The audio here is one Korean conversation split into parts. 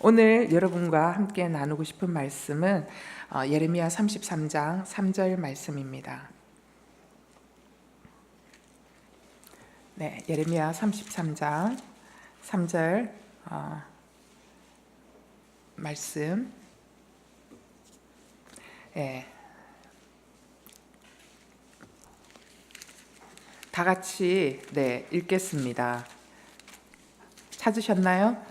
오늘 여러분과 함께 나누고 싶은 말씀은 예레미야 33장 3절 말씀입니다. 네, 예레미야 33장 3절 말씀. 다 같이 읽겠습니다. 찾으셨나요?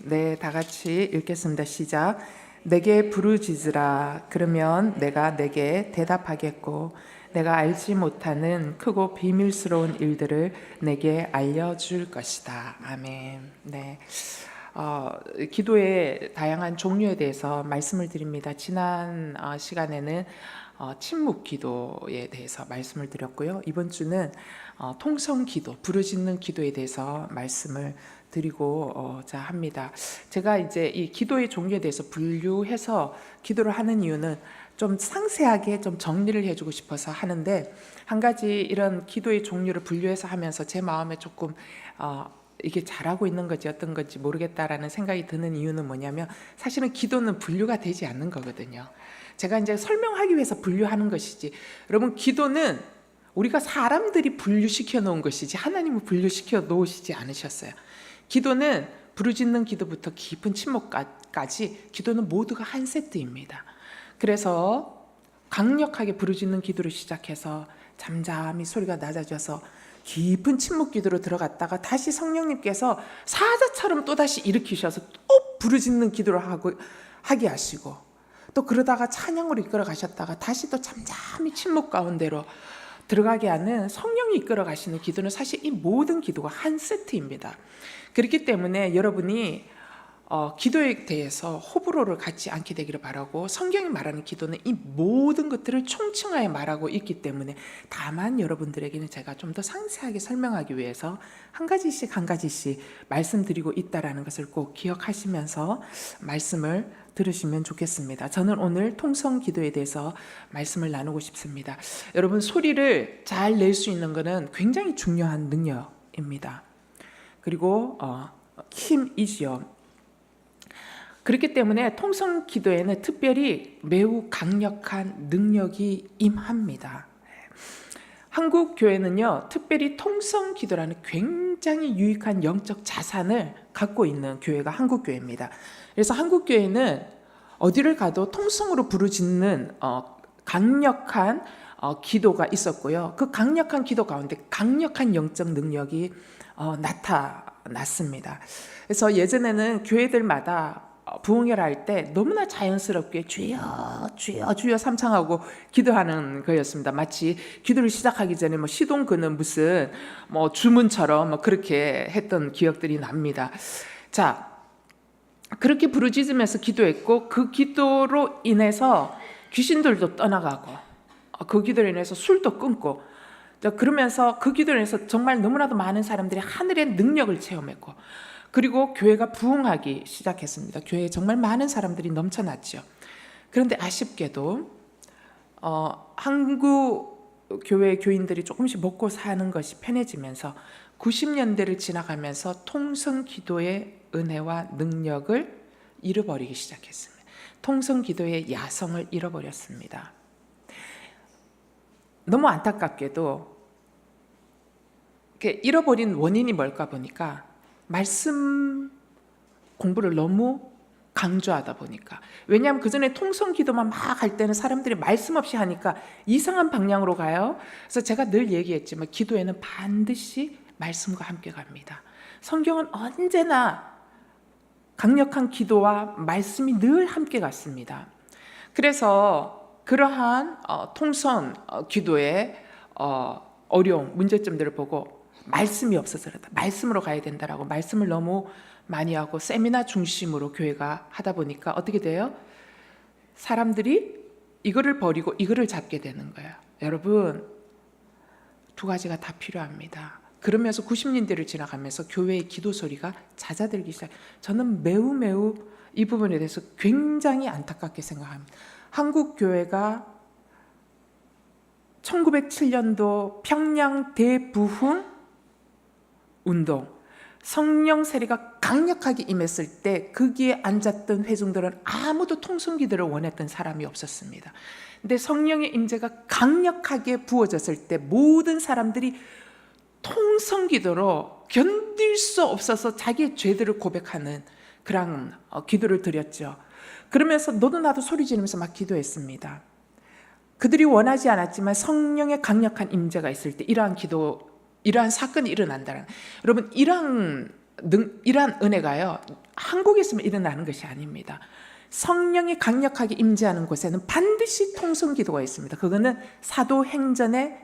네, 다 같이 읽겠습니다. 시작. 내게 부르짖으라. 그러면 내가 내게 대답하겠고 내가 알지 못하는 크고 비밀스러운 일들을 내게 알려줄 것이다. 아멘. 네. 기도의 다양한 종류에 대해서 말씀을 드립니다. 지난 시간에는 침묵 기도에 대해서 말씀을 드렸고요. 이번 주는 통성 기도, 부르짖는 기도에 대해서 말씀을 드리고자 합니다. 제가 이제 이 기도의 종류에 대해서 분류해서 기도를 하는 이유는 좀 상세하게 좀 정리를 해주고 싶어서 하는데, 한 가지 이런 기도의 종류를 분류해서 하면서 제 마음에 조금 이게 잘하고 있는 건지 어떤 건지 모르겠다라는 생각이 드는 이유는 뭐냐면, 사실은 기도는 분류가 되지 않는 거거든요. 제가 이제 설명하기 위해서 분류하는 것이지, 여러분, 기도는 우리가 사람들이 분류시켜 놓은 것이지 하나님은 분류시켜 놓으시지 않으셨어요. 기도는 부르짖는 기도부터 깊은 침묵까지 기도는 모두가 한 세트입니다. 그래서 강력하게 부르짖는 기도를 시작해서 잠잠히 소리가 낮아져서 깊은 침묵 기도로 들어갔다가 다시 성령님께서 사자처럼 또다시 일으키셔서 또 부르짖는 기도를 하게 하시고, 또 그러다가 찬양으로 이끌어 가셨다가 다시 또 잠잠히 침묵 가운데로 들어가게 하는 성령이 이끌어 가시는 기도는 사실 이 모든 기도가 한 세트입니다. 그렇기 때문에 여러분이 기도에 대해서 호불호를 갖지 않게 되기를 바라고, 성경이 말하는 기도는 이 모든 것들을 총칭하여 말하고 있기 때문에, 다만 여러분들에게는 제가 좀 더 상세하게 설명하기 위해서 한 가지씩 한 가지씩 말씀드리고 있다는 것을 꼭 기억하시면서 말씀을 들으시면 좋겠습니다. 저는 오늘 통성 기도에 대해서 말씀을 나누고 싶습니다. 여러분, 소리를 잘 낼 수 있는 것은 굉장히 중요한 능력입니다. 그리고 힘이지요. 그렇기 때문에 통성 기도에는 특별히 매우 강력한 능력이 임합니다. 한국 교회는요, 특별히 통성 기도라는 굉장히 유익한 영적 자산을 갖고 있는 교회가 한국 교회입니다. 그래서 한국 교회는 어디를 가도 통성으로 부르짖는 강력한 기도가 있었고요. 그 강력한 기도 가운데 강력한 영적 능력이 나타났습니다. 그래서 예전에는 교회들마다 부흥회를 할 때 너무나 자연스럽게 주여 주여 주여 삼창하고 기도하는 거였습니다. 마치 기도를 시작하기 전에 시동 거는 무슨 주문처럼 그렇게 했던 기억들이 납니다. 자, 그렇게 부르짖으면서 기도했고, 그 기도로 인해서 귀신들도 떠나가고, 그 기도로 인해서 술도 끊고, 그러면서 그 기도로 인해서 정말 너무나도 많은 사람들이 하늘의 능력을 체험했고, 그리고 교회가 부흥하기 시작했습니다. 교회에 정말 많은 사람들이 넘쳐났죠. 그런데 아쉽게도 한국 교회 교인들이 조금씩 먹고 사는 것이 편해지면서 90년대를 지나가면서 통성 기도의 은혜와 능력을 잃어버리기 시작했습니다. 통성 기도의 야성을 잃어버렸습니다. 너무 안타깝게도 잃어버린 원인이 뭘까 보니까, 말씀 공부를 너무 강조하다 보니까. 왜냐하면 그전에 통성 기도만 막 할 때는 사람들이 말씀 없이 하니까 이상한 방향으로 가요. 그래서 제가 늘 얘기했지만, 기도에는 반드시 말씀과 함께 갑니다. 성경은 언제나 강력한 기도와 말씀이 늘 함께 갔습니다. 그래서 그러한 통성 기도의 어려움, 문제점들을 보고 말씀이 없어서 그렇다, 말씀으로 가야 된다라고 말씀을 너무 많이 하고 세미나 중심으로 교회가 하다 보니까 어떻게 돼요? 사람들이 이거를 버리고 이거를 잡게 되는 거예요. 여러분, 두 가지가 다 필요합니다. 그러면서 90년대를 지나가면서 교회의 기도 소리가 잦아들기 시작. 저는 매우 이 부분에 대해서 굉장히 안타깝게 생각합니다. 한국 교회가 1907년도 평양 대부흥 운동, 성령 세례가 강력하게 임했을 때 거기에 앉았던 회중들은 아무도 통성기도를 원했던 사람이 없었습니다. 근데 성령의 임재가 강력하게 부어졌을 때 모든 사람들이 통성기도로 견딜 수 없어서 자기의 죄들을 고백하는 그런 기도를 드렸죠. 그러면서 너도 나도 소리 지르면서 막 기도했습니다. 그들이 원하지 않았지만 성령의 강력한 임재가 있을 때 이러한 사건이 일어난다는, 여러분, 이러한 은혜가요 한국에서만 일어나는 것이 아닙니다. 성령이 강력하게 임재하는 곳에는 반드시 통성기도가 있습니다. 그거는 사도행전의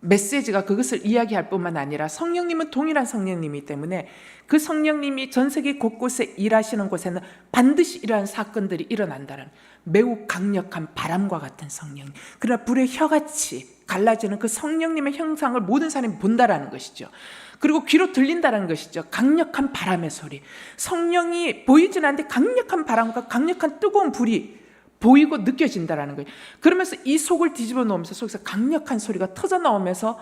메시지가 그것을 이야기할 뿐만 아니라 성령님은 동일한 성령님이기 때문에 그 성령님이 전 세계 곳곳에 일하시는 곳에는 반드시 이러한 사건들이 일어난다는, 매우 강력한 바람과 같은 성령님, 그러나 불의 혀같이 갈라지는 그 성령님의 형상을 모든 사람이 본다라는 것이죠. 그리고 귀로 들린다는 것이죠. 강력한 바람의 소리. 성령이 보이진 않는데 강력한 바람과 강력한 뜨거운 불이 보이고 느껴진다라는 거예요. 그러면서 이 속을 뒤집어 놓으면서 속에서 강력한 소리가 터져 나오면서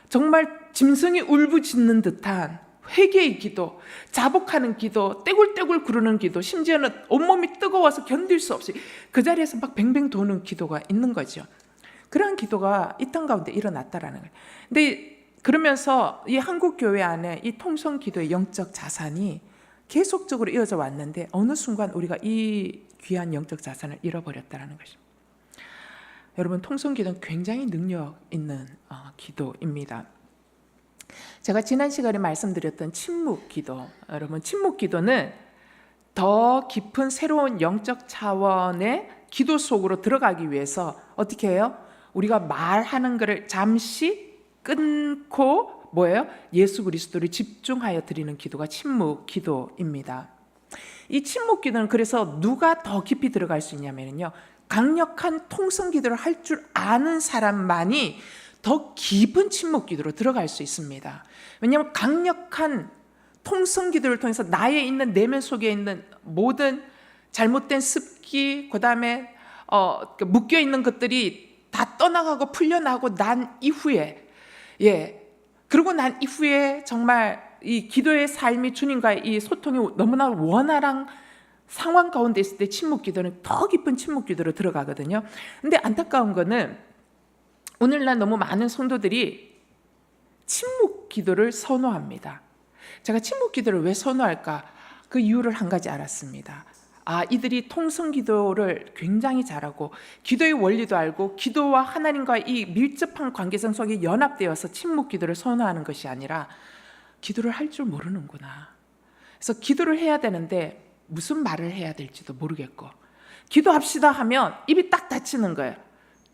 정말 짐승이 울부짖는 듯한 회개의 기도, 자복하는 기도, 떼굴떼굴 구르는 기도, 심지어는 온몸이 뜨거워서 견딜 수 없이 그 자리에서 막 뱅뱅 도는 기도가 있는 거죠. 그러한 기도가 이 땅 가운데 일어났다라는 거예요. 근데 그러면서 이 한국 교회 안에 이 통성 기도의 영적 자산이 계속적으로 이어져 왔는데 어느 순간 우리가 이 귀한 영적 자산을 잃어버렸다는 것입니다. 여러분, 통성 기도는 굉장히 능력 있는 기도입니다. 제가 지난 시간에 말씀드렸던 침묵 기도, 여러분, 침묵 기도는 더 깊은 새로운 영적 차원의 기도 속으로 들어가기 위해서 어떻게 해요? 우리가 말하는 것을 잠시 끊고 뭐예요? 예수 그리스도를 집중하여 드리는 기도가 침묵 기도입니다. 이 침묵 기도는 그래서 누가 더 깊이 들어갈 수 있냐면요, 강력한 통성 기도를 할 줄 아는 사람만이 더 깊은 침묵 기도로 들어갈 수 있습니다. 왜냐하면 강력한 통성 기도를 통해서 나의 있는 내면 속에 있는 모든 잘못된 습기, 그 다음에 묶여 있는 것들이 다 떠나가고 풀려나고 난 이후에, 그리고 난 이후에 정말 이 기도의 삶이 주님과의 이 소통이 너무나 원활한 상황 가운데 있을 때 침묵 기도는 더 깊은 침묵 기도로 들어가거든요. 근데 안타까운 거는 오늘날 너무 많은 성도들이 침묵 기도를 선호합니다. 제가 침묵 기도를 왜 선호할까? 그 이유를 한 가지 알았습니다. 이들이 통성 기도를 굉장히 잘하고 기도의 원리도 알고 기도와 하나님과의 이 밀접한 관계성 속에 연합되어서 침묵 기도를 선호하는 것이 아니라 기도를 할 줄 모르는구나. 그래서 기도를 해야 되는데 무슨 말을 해야 될지도 모르겠고, 기도합시다 하면 입이 딱 닫히는 거예요.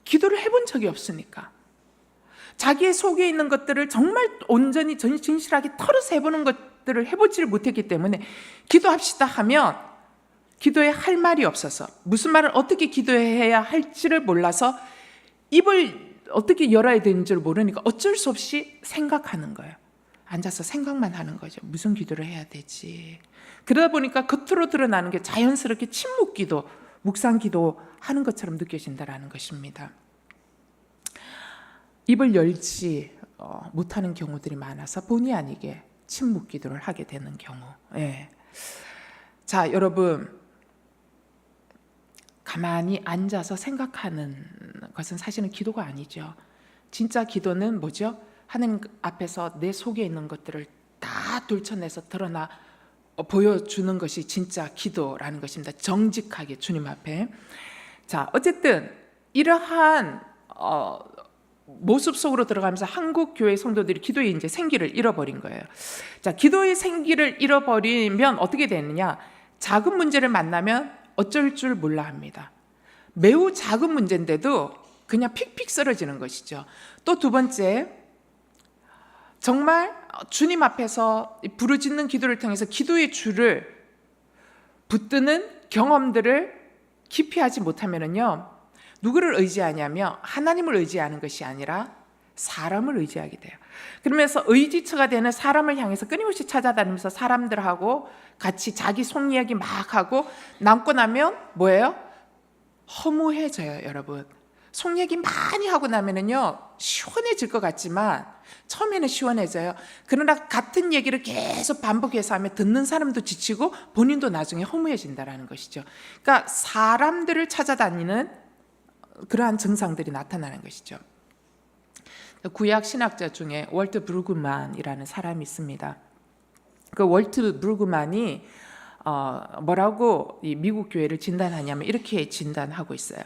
기도를 해본 적이 없으니까. 자기의 속에 있는 것들을 정말 온전히 진실하게 털어서 해보는 것들을 해보지를 못했기 때문에 기도합시다 하면 기도에 할 말이 없어서, 무슨 말을 어떻게 기도해야 할지를 몰라서 입을 어떻게 열어야 되는지를 모르니까 어쩔 수 없이 생각하는 거예요. 앉아서 생각만 하는 거죠. 무슨 기도를 해야 되지. 그러다 보니까 겉으로 드러나는 게 자연스럽게 침묵 기도, 묵상 기도 하는 것처럼 느껴진다는 것입니다. 입을 열지 못하는 경우들이 많아서 본의 아니게 침묵 기도를 하게 되는 경우. 자, 여러분, 가만히 앉아서 생각하는 것은 사실은 기도가 아니죠. 진짜 기도는 뭐죠? 하나님 앞에서 내 속에 있는 것들을 다 들춰내서 드러나 보여주는 것이 진짜 기도라는 것입니다. 정직하게 주님 앞에. 자, 어쨌든 이러한 모습 속으로 들어가면서 한국 교회 성도들이 기도의 이제 생기를 잃어버린 거예요. 자, 기도의 생기를 잃어버리면 어떻게 되느냐? 작은 문제를 만나면 어쩔 줄 몰라 합니다. 매우 작은 문제인데도 그냥 픽픽 쓰러지는 것이죠. 또 두 번째, 정말 주님 앞에서 부르짖는 기도를 통해서 기도의 줄을 붙드는 경험들을 깊이 하지 못하면요, 누구를 의지하냐면 하나님을 의지하는 것이 아니라 사람을 의지하게 돼요. 그러면서 의지처가 되는 사람을 향해서 끊임없이 찾아다니면서 사람들하고 같이 자기 속 이야기 막 하고 남고 나면 뭐예요? 허무해져요, 여러분. 속 얘기 많이 하고 나면은요 시원해질 것 같지만 처음에는 시원해져요. 그러나 같은 얘기를 계속 반복해서 하면 듣는 사람도 지치고 본인도 나중에 허무해진다라는 것이죠. 그러니까 사람들을 찾아다니는 그러한 증상들이 나타나는 것이죠. 구약 신학자 중에 월트 브루그만이라는 사람이 있습니다. 그 월트 브루그만이 뭐라고 이 미국 교회를 진단하냐면 이렇게 진단하고 있어요.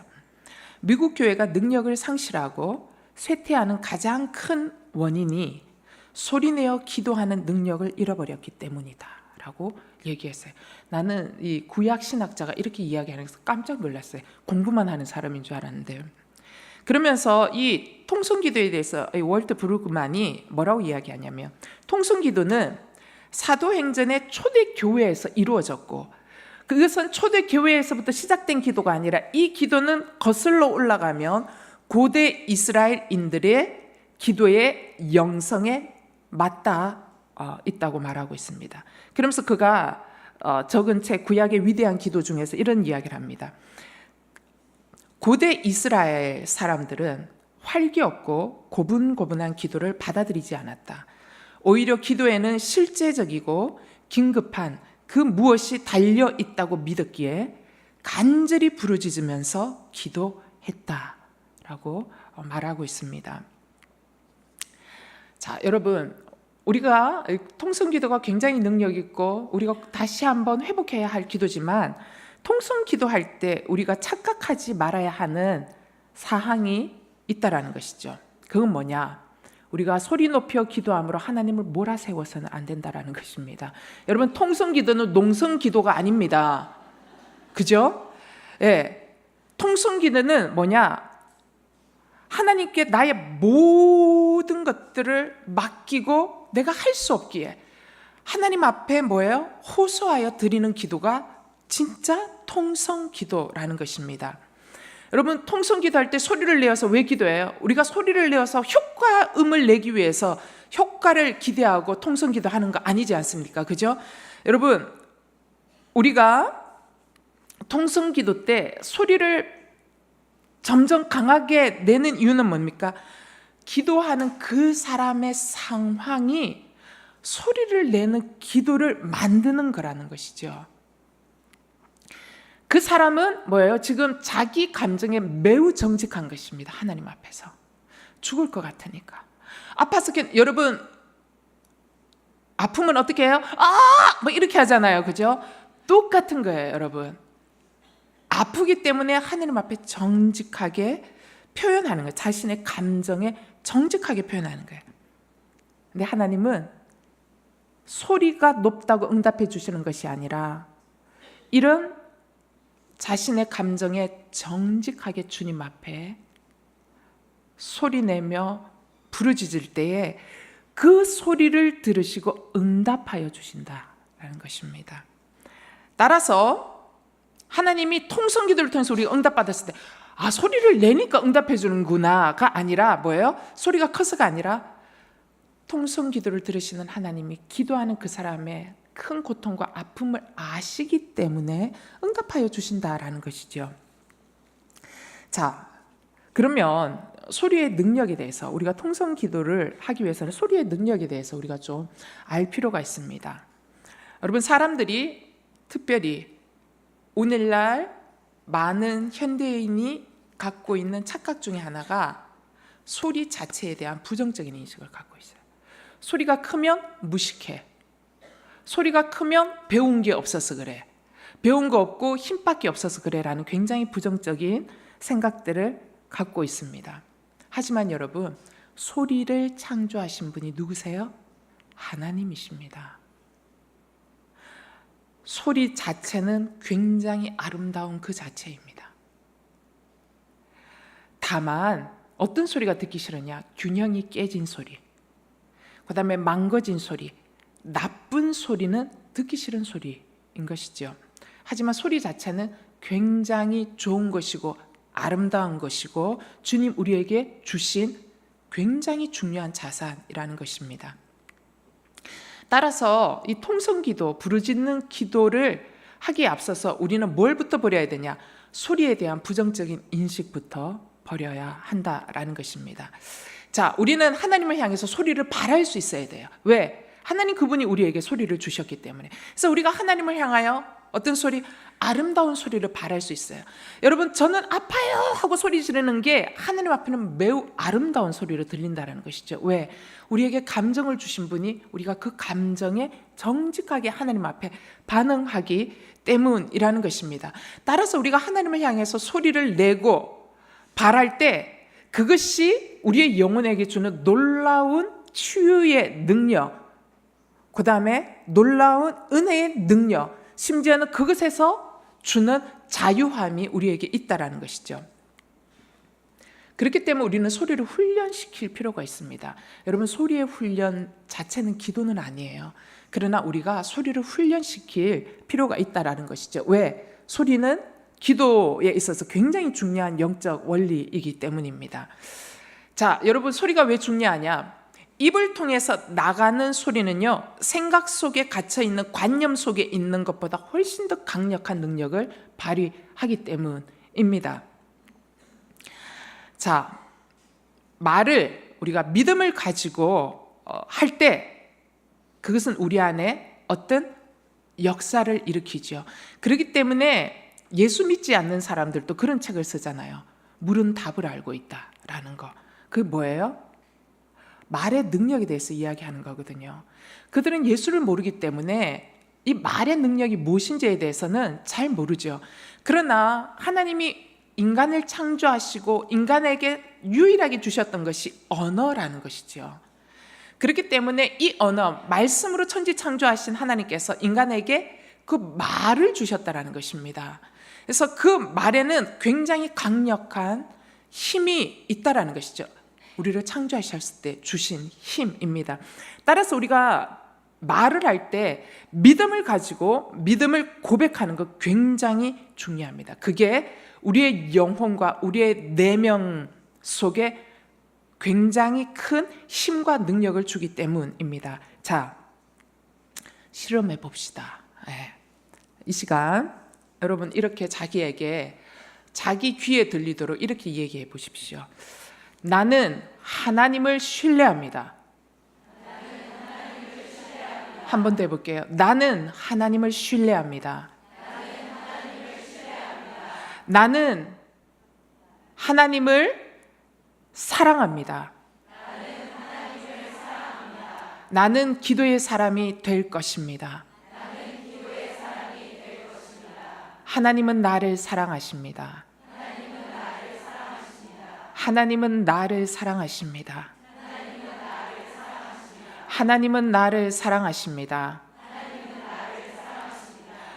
미국 교회가 능력을 상실하고 쇠퇴하는 가장 큰 원인이 소리내어 기도하는 능력을 잃어버렸기 때문이다 라고 얘기했어요. 나는 이 구약 신학자가 이렇게 이야기하는 것을 깜짝 놀랐어요. 공부만 하는 사람인 줄 알았는데요. 그러면서 이 통성기도에 대해서 이 월트 브루그만이 뭐라고 이야기하냐면, 통성기도는 사도행전의 초대교회에서 이루어졌고 그것은 초대교회에서부터 시작된 기도가 아니라 이 기도는 거슬러 올라가면 고대 이스라엘인들의 기도의 영성에 맞닿아 있다고 말하고 있습니다. 그러면서 그가 적은 책 구약의 위대한 기도 중에서 이런 이야기를 합니다. 고대 이스라엘 사람들은 활기 없고 고분고분한 기도를 받아들이지 않았다. 오히려 기도에는 실제적이고 긴급한 그 무엇이 달려 있다고 믿었기에 간절히 부르짖으면서 기도했다라고 말하고 있습니다. 자, 여러분, 우리가 통성기도가 굉장히 능력 있고 우리가 다시 한번 회복해야 할 기도지만, 통성기도할 때 우리가 착각하지 말아야 하는 사항이 있다라는 것이죠. 그건 뭐냐? 우리가 소리 높여 기도함으로 하나님을 몰아세워서는 안 된다라는 것입니다. 여러분, 통성기도는 농성기도가 아닙니다. 그죠? 예. 통성기도는 뭐냐? 하나님께 나의 모든 것들을 맡기고 내가 할 수 없기에 하나님 앞에 뭐예요? 호소하여 드리는 기도가 진짜 통성기도라는 것입니다. 여러분, 통성기도 할 때 소리를 내어서 왜 기도해요? 우리가 소리를 내어서 효과음을 내기 위해서 효과를 기대하고 통성기도 하는 거 아니지 않습니까? 그죠? 여러분, 우리가 통성기도 때 소리를 점점 강하게 내는 이유는 뭡니까? 기도하는 그 사람의 상황이 소리를 내는 기도를 만드는 거라는 것이죠. 그 사람은 뭐예요? 지금 자기 감정에 매우 정직한 것입니다. 하나님 앞에서 죽을 것 같으니까. 아파서 여러분, 아프면 어떻게 해요? 뭐 이렇게 하잖아요. 그죠? 똑같은 거예요, 여러분. 아프기 때문에 하나님 앞에 정직하게 표현하는 거예요. 자신의 감정에 정직하게 표현하는 거예요. 근데 하나님은 소리가 높다고 응답해 주시는 것이 아니라 이런 자신의 감정에 정직하게 주님 앞에 소리내며 부르짖을 때에 그 소리를 들으시고 응답하여 주신다라는 것입니다. 따라서 하나님이 통성기도를 통해서 우리가 응답받았을 때 소리를 내니까 응답해 주는구나가 아니라 뭐예요? 소리가 커서가 아니라 통성기도를 들으시는 하나님이 기도하는 그 사람의 큰 고통과 아픔을 아시기 때문에 응답하여 주신다라는 것이죠. 자, 그러면 소리의 능력에 대해서, 우리가 통성기도를 하기 위해서는 소리의 능력에 대해서 우리가 좀 알 필요가 있습니다. 여러분, 사람들이 특별히 오늘날 많은 현대인이 갖고 있는 착각 중에 하나가 소리 자체에 대한 부정적인 인식을 갖고 있어요. 소리가 크면 무식해. 소리가 크면 배운 게 없어서 그래. 배운 거 없고 힘밖에 없어서 그래 라는 굉장히 부정적인 생각들을 갖고 있습니다. 하지만 여러분, 소리를 창조하신 분이 누구세요? 하나님이십니다. 소리 자체는 굉장히 아름다운 그 자체입니다. 다만 어떤 소리가 듣기 싫으냐? 균형이 깨진 소리, 그 다음에 망가진 소리, 나쁜 소리는 듣기 싫은 소리인 것이죠. 하지만 소리 자체는 굉장히 좋은 것이고 아름다운 것이고 주님 우리에게 주신 굉장히 중요한 자산이라는 것입니다. 따라서 이 통성기도, 부르짖는 기도를 하기에 앞서서 우리는 뭘부터 버려야 되냐? 소리에 대한 부정적인 인식부터 버려야 한다라는 것입니다. 자, 우리는 하나님을 향해서 소리를 발할 수 있어야 돼요. 왜? 하나님 그분이 우리에게 소리를 주셨기 때문에. 그래서 우리가 하나님을 향하여 어떤 소리? 아름다운 소리를 발할 수 있어요. 여러분, 저는 아파요 하고 소리 지르는 게 하나님 앞에는 매우 아름다운 소리로 들린다는 것이죠. 왜? 우리에게 감정을 주신 분이 우리가 그 감정에 정직하게 하나님 앞에 반응하기 때문이라는 것입니다. 따라서 우리가 하나님을 향해서 소리를 내고 발할 때 그것이 우리의 영혼에게 주는 놀라운 치유의 능력, 그 다음에 놀라운 은혜의 능력, 심지어는 그것에서 주는 자유함이 우리에게 있다라는 것이죠. 그렇기 때문에 우리는 소리를 훈련시킬 필요가 있습니다. 여러분, 소리의 훈련 자체는 기도는 아니에요. 그러나 우리가 소리를 훈련시킬 필요가 있다라는 것이죠. 왜? 소리는 기도에 있어서 굉장히 중요한 영적 원리이기 때문입니다. 자, 여러분, 소리가 왜 중요하냐? 입을 통해서 나가는 소리는요, 생각 속에 갇혀있는 관념 속에 있는 것보다 훨씬 더 강력한 능력을 발휘하기 때문입니다. 자, 말을 우리가 믿음을 가지고 할 때 그것은 우리 안에 어떤 역사를 일으키죠. 그렇기 때문에 예수 믿지 않는 사람들도 그런 책을 쓰잖아요. 물은 답을 알고 있다라는 거. 그게 뭐예요? 말의 능력에 대해서 이야기하는 거거든요. 그들은 예수를 모르기 때문에 이 말의 능력이 무엇인지에 대해서는 잘 모르죠. 그러나 하나님이 인간을 창조하시고 인간에게 유일하게 주셨던 것이 언어라는 것이죠. 그렇기 때문에 이 언어, 말씀으로 천지 창조하신 하나님께서 인간에게 그 말을 주셨다라는 것입니다. 그래서 그 말에는 굉장히 강력한 힘이 있다라는 것이죠. 우리를 창조하셨을 때 주신 힘입니다. 따라서 우리가 말을 할 때 믿음을 가지고 믿음을 고백하는 것 굉장히 중요합니다. 그게 우리의 영혼과 우리의 내면 속에 굉장히 큰 힘과 능력을 주기 때문입니다. 자, 실험해 봅시다. 이 시간 여러분 이렇게 자기에게 자기 귀에 들리도록 이렇게 얘기해 보십시오. 나는 하나님을 신뢰합니다. 한 번 더 해볼게요. 나는 하나님을 신뢰합니다. 나는 하나님을 사랑합니다. 나는 기도의 사람이 될 것입니다. 하나님은 나를 사랑하십니다. 하나님은 나를 사랑하십니다. 하나님은 나를 사랑하십니다.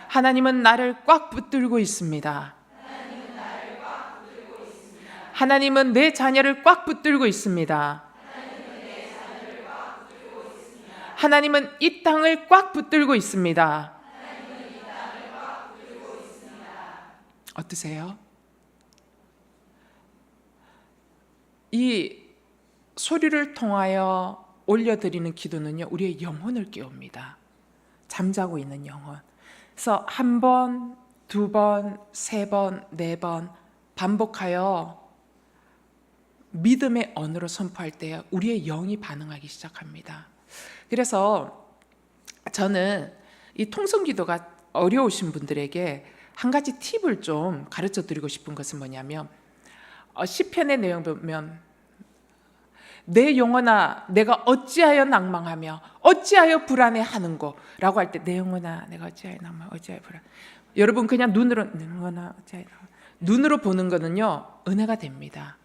하나님은 나를 꽉 붙들고 있습니다. 하나님은 내 자녀를 꽉 붙들고 있습니다. 하나님은 이 땅을 꽉 붙들고 있습니다. 어떠세요? 이 소리를 통하여 올려드리는 기도는요, 우리의 영혼을 깨웁니다. 잠자고 있는 영혼. 그래서 한 번, 두 번, 세 번, 네 번 반복하여 믿음의 언어로 선포할 때 우리의 영이 반응하기 시작합니다. 그래서 저는 이 통성기도가 어려우신 분들에게 한 가지 팁을 좀 가르쳐 드리고 싶은 것은 뭐냐면, 시편의 내용 보면 내 영혼아 내가 어찌하여 낭망하며 어찌하여 불안해하는고 라고 할 때 내 영혼아 내가 어찌하여 낭망 어찌하여 불안. 여러분 그냥 눈으로 내 영혼아 어찌하여 눈으로 보는 거는요 은혜가 됩니다.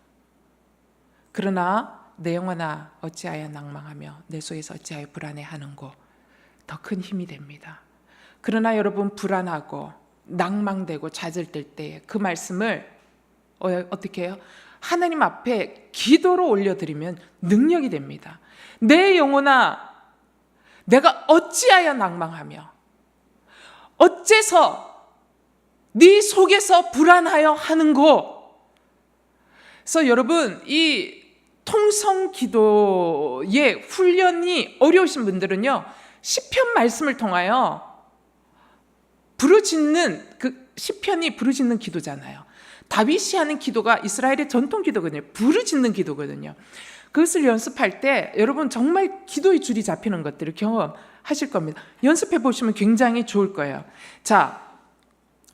그러나 내 영혼아 어찌하여 낭망하며 내 속에서 어찌하여 불안해하는고 더 큰 힘이 됩니다. 그러나 여러분 불안하고 낭망되고 좌절될 때 그 말씀을 어떻게 해요? 하나님 앞에 기도로 올려드리면 능력이 됩니다. 내 영혼아 내가 어찌하여 낭망하며 어째서 네 속에서 불안하여 하는고. 그래서 여러분 이 통성기도의 훈련이 어려우신 분들은요 시편 말씀을 통하여 부르짖는 그 시편이 부르짖는 기도잖아요. 다윗이 하는 기도가 이스라엘의 전통 기도거든요. 부르짖는 기도거든요. 그것을 연습할 때 여러분 정말 기도의 줄이 잡히는 것들을 경험하실 겁니다. 연습해 보시면 굉장히 좋을 거예요. 자,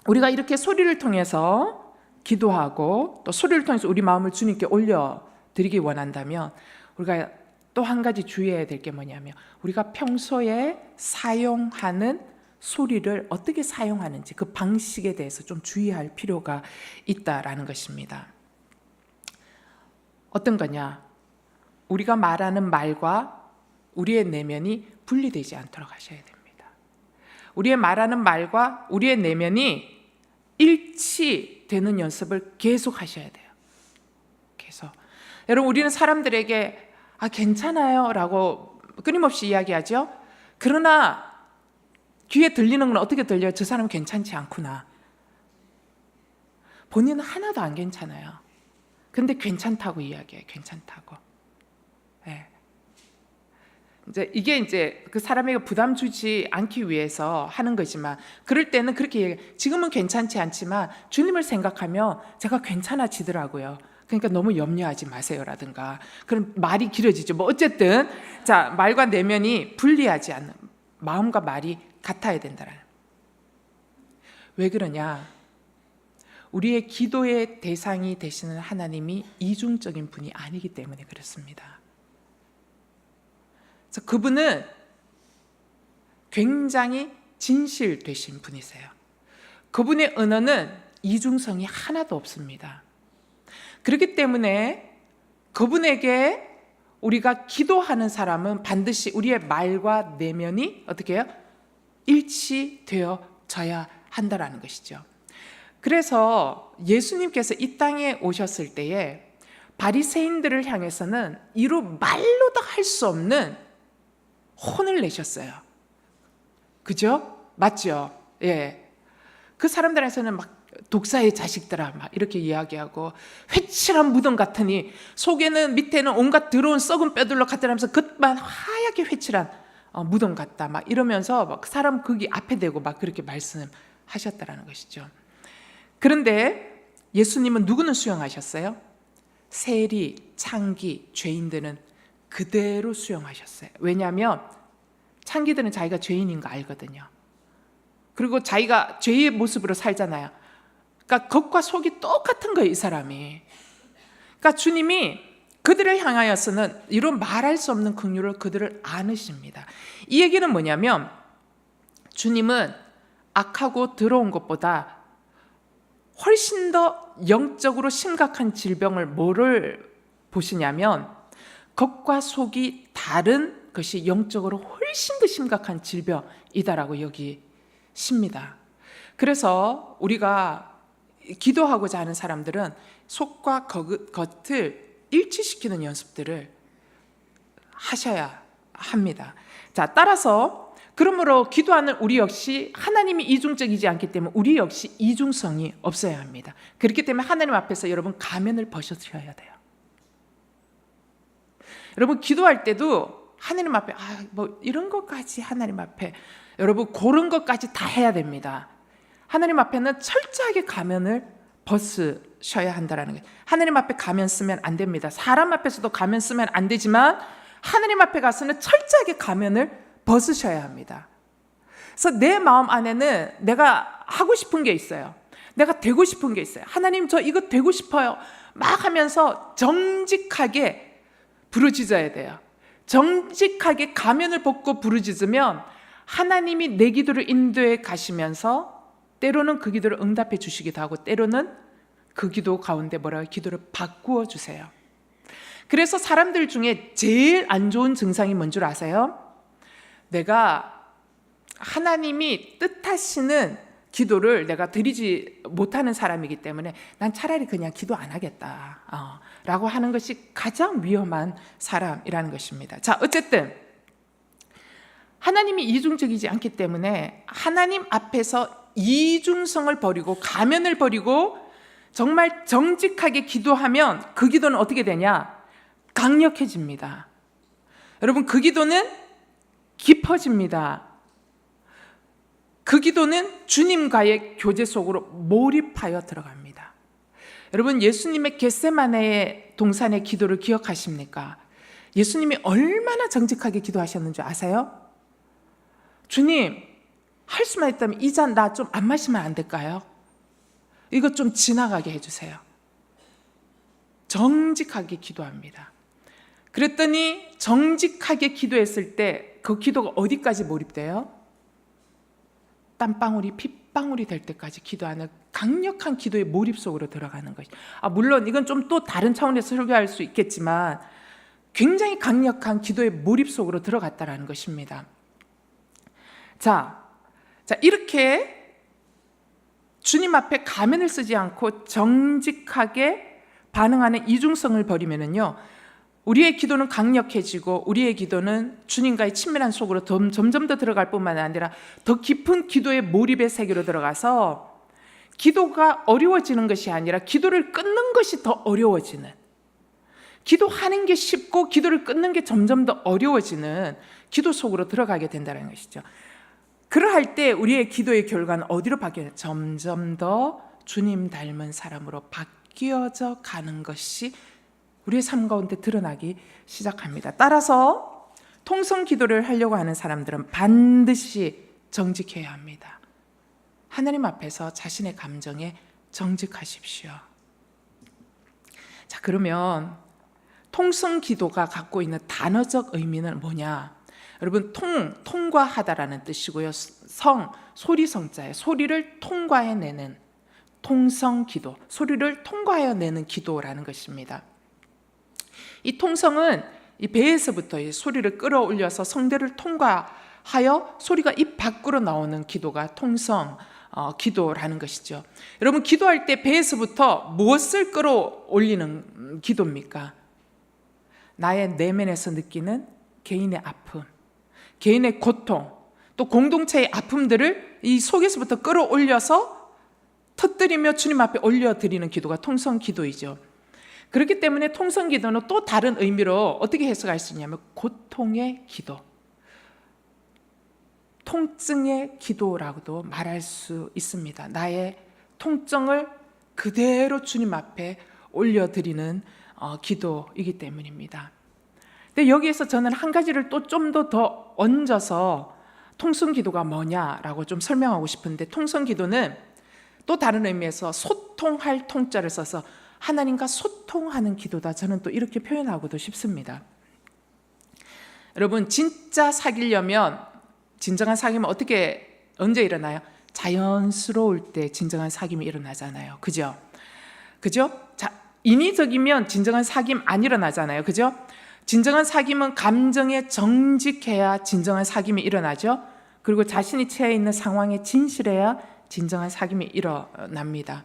우리가 이렇게 소리를 통해서 기도하고 또 소리를 통해서 우리 마음을 주님께 올려드리기 원한다면 우리가 또 한 가지 주의해야 될 게 뭐냐면 우리가 평소에 사용하는 소리를 어떻게 사용하는지 그 방식에 대해서 좀 주의할 필요가 있다라는 것입니다. 어떤 거냐? 우리가 말하는 말과 우리의 내면이 분리되지 않도록 하셔야 됩니다. 우리의 말하는 말과 우리의 내면이 일치되는 연습을 계속 하셔야 돼요. 계속. 여러분, 우리는 사람들에게 괜찮아요 라고 끊임없이 이야기하죠. 그러나 귀에 들리는 건 어떻게 들려요? 저 사람은 괜찮지 않구나. 본인은 하나도 안 괜찮아요. 근데 괜찮다고 이야기해요. 괜찮다고. 네. 이게 그 사람에게 부담 주지 않기 위해서 하는 거지만 그럴 때는 그렇게 얘기해요. 지금은 괜찮지 않지만 주님을 생각하면 제가 괜찮아지더라고요. 그러니까 너무 염려하지 마세요라든가. 그럼 말이 길어지죠. 뭐 어쨌든 자, 말과 내면이 분리하지 않는, 마음과 말이 같아야 된다는. 왜 그러냐? 우리의 기도의 대상이 되시는 하나님이 이중적인 분이 아니기 때문에 그렇습니다. 그래서 그분은 굉장히 진실되신 분이세요. 그분의 언어는 이중성이 하나도 없습니다. 그렇기 때문에 그분에게 우리가 기도하는 사람은 반드시 우리의 말과 내면이 어떻게 해요? 일치되어져야 한다라는 것이죠. 그래서 예수님께서 이 땅에 오셨을 때에 바리새인들을 향해서는 이루 말로도 할 수 없는 혼을 내셨어요. 그죠? 맞죠? 예. 그 사람들에서는 막 독사의 자식들아 막 이렇게 이야기하고 회칠한 무덤 같으니 속에는 밑에는 온갖 더러운 썩은 뼈들로 같으면서 겉만 하얗게 회칠한 무덤 같다 막 이러면서 막 사람 거기 앞에 대고 막 그렇게 말씀하셨다라는 것이죠. 그런데 예수님은 누구는 수용하셨어요? 세리, 창기, 죄인들은 그대로 수용하셨어요. 왜냐하면 창기들은 자기가 죄인인 거 알거든요. 그리고 자기가 죄의 모습으로 살잖아요. 그러니까 겉과 속이 똑같은 거예요, 이 사람이. 그러니까 주님이 그들을 향하여서는 이런 말할 수 없는 긍휼을 그들을 안으십니다. 이 얘기는 뭐냐면 주님은 악하고 더러운 것보다 훨씬 더 영적으로 심각한 질병을 뭐를 보시냐면 겉과 속이 다른 것이 영적으로 훨씬 더 심각한 질병이다라고 여기십니다. 그래서 우리가 기도하고자 하는 사람들은 속과 겉을 일치시키는 연습들을 하셔야 합니다. 자, 따라서 그러므로 기도하는 우리 역시 하나님이 이중적이지 않기 때문에 우리 역시 이중성이 없어야 합니다. 그렇기 때문에 하나님 앞에서 여러분 가면을 벗으셔야 돼요. 여러분 기도할 때도 하나님 앞에 뭐 이런 것까지 하나님 앞에 여러분 그런 것까지 다 해야 됩니다. 하나님 앞에는 철저하게 가면을 벗으셔야 한다는 거예요. 하나님 앞에 가면 쓰면 안 됩니다. 사람 앞에서도 가면 쓰면 안 되지만 하나님 앞에 가서는 철저하게 가면을 벗으셔야 합니다. 그래서 내 마음 안에는 내가 하고 싶은 게 있어요. 내가 되고 싶은 게 있어요. 하나님 저 이거 되고 싶어요. 막 하면서 정직하게 부르짖어야 돼요. 정직하게 가면을 벗고 부르짖으면 하나님이 내 기도를 인도해 가시면서 때로는 그 기도를 응답해 주시기도 하고 때로는 그 기도 가운데 기도를 바꾸어 주세요. 그래서 사람들 중에 제일 안 좋은 증상이 뭔 줄 아세요? 내가 하나님이 뜻하시는 기도를 내가 드리지 못하는 사람이기 때문에 난 차라리 그냥 기도 안 하겠다 라고 하는 것이 가장 위험한 사람이라는 것입니다. 자, 어쨌든 하나님이 이중적이지 않기 때문에 하나님 앞에서 이중성을 버리고 가면을 버리고 정말 정직하게 기도하면 그 기도는 어떻게 되냐? 강력해집니다. 여러분 그 기도는 깊어집니다. 그 기도는 주님과의 교제 속으로 몰입하여 들어갑니다. 여러분, 예수님의 겟세마네의 동산의 기도를 기억하십니까? 예수님이 얼마나 정직하게 기도하셨는 줄 아세요? 주님, 할 수만 있다면 이 잔 나 좀 안 마시면 안 될까요? 이거 좀 지나가게 해주세요. 정직하게 기도합니다. 그랬더니 정직하게 기도했을 때 그 기도가 어디까지 몰입돼요? 땀방울이 핏방울이 될 때까지 기도하는 강력한 기도의 몰입 속으로 들어가는 것이. 물론 이건 좀 또 다른 차원에서 설교할 수 있겠지만 굉장히 강력한 기도의 몰입 속으로 들어갔다라는 것입니다. 자, 이렇게 주님 앞에 가면을 쓰지 않고 정직하게 반응하는 이중성을 버리면은요, 우리의 기도는 강력해지고 우리의 기도는 주님과의 친밀한 속으로 점점 더 들어갈 뿐만 아니라 더 깊은 기도의 몰입의 세계로 들어가서 기도가 어려워지는 것이 아니라 기도를 끊는 것이 더 어려워지는, 기도하는 게 쉽고 기도를 끊는 게 점점 더 어려워지는 기도 속으로 들어가게 된다는 것이죠. 그러할 때 우리의 기도의 결과는 어디로 바뀌어요? 점점 더 주님 닮은 사람으로 바뀌어져 가는 것이 우리의 삶 가운데 드러나기 시작합니다. 따라서 통성 기도를 하려고 하는 사람들은 반드시 정직해야 합니다. 하나님 앞에서 자신의 감정에 정직하십시오. 자, 그러면 통성 기도가 갖고 있는 단어적 의미는 뭐냐? 여러분, 통과하다라는 뜻이고요. 소리성자예요. 소리를 통과해내는 통성 기도, 소리를 통과하여 내는 기도라는 것입니다. 이 통성은 이 배에서부터 이 소리를 끌어올려서 성대를 통과하여 소리가 입 밖으로 나오는 기도가 통성 기도라는 것이죠. 여러분, 기도할 때 배에서부터 무엇을 끌어올리는 기도입니까? 나의 내면에서 느끼는 개인의 아픔, 개인의 고통, 또 공동체의 아픔들을 이 속에서부터 끌어올려서 터뜨리며 주님 앞에 올려드리는 기도가 통성 기도이죠. 그렇기 때문에 통성 기도는 또 다른 의미로 어떻게 해석할 수 있냐면 고통의 기도, 통증의 기도라고도 말할 수 있습니다. 나의 통증을 그대로 주님 앞에 올려드리는 기도이기 때문입니다. 근데 여기에서 저는 한 가지를 또 좀 더 얹어서 통성 기도가 뭐냐라고 좀 설명하고 싶은데, 통성 기도는 또 다른 의미에서 소통할 통자를 써서 하나님과 소통하는 기도다, 저는 또 이렇게 표현하고도 싶습니다. 여러분, 진짜 사귀려면, 진정한 사귐은 언제 일어나요? 자연스러울 때 진정한 사귐이 일어나잖아요. 그죠? 자, 인위적이면 진정한 사귐 안 일어나잖아요. 그죠? 진정한 사귐은 감정에 정직해야 진정한 사귐이 일어나죠. 그리고 자신이 처해 있는 상황에 진실해야 진정한 사귐이 일어납니다.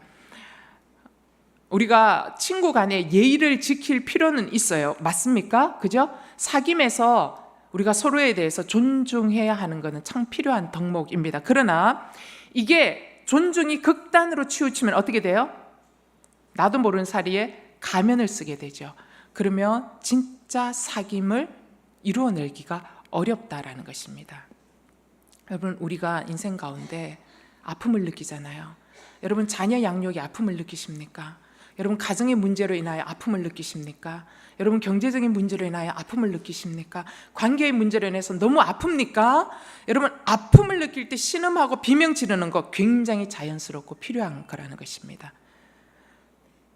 우리가 친구 간에 예의를 지킬 필요는 있어요. 맞습니까? 그죠? 사귐에서 우리가 서로에 대해서 존중해야 하는 것은 참 필요한 덕목입니다. 그러나 이게 존중이 극단으로 치우치면 어떻게 돼요? 나도 모르는 사이에 가면을 쓰게 되죠. 그러면 진짜 사귐을 이루어내기가 어렵다라는 것입니다. 여러분, 우리가 인생 가운데 아픔을 느끼잖아요. 여러분, 자녀 양육에 아픔을 느끼십니까? 여러분, 가정의 문제로 인하여 아픔을 느끼십니까? 여러분, 경제적인 문제로 인하여 아픔을 느끼십니까? 관계의 문제로 인해서 너무 아픕니까? 여러분, 아픔을 느낄 때 신음하고 비명 지르는 거 굉장히 자연스럽고 필요한 거라는 것입니다.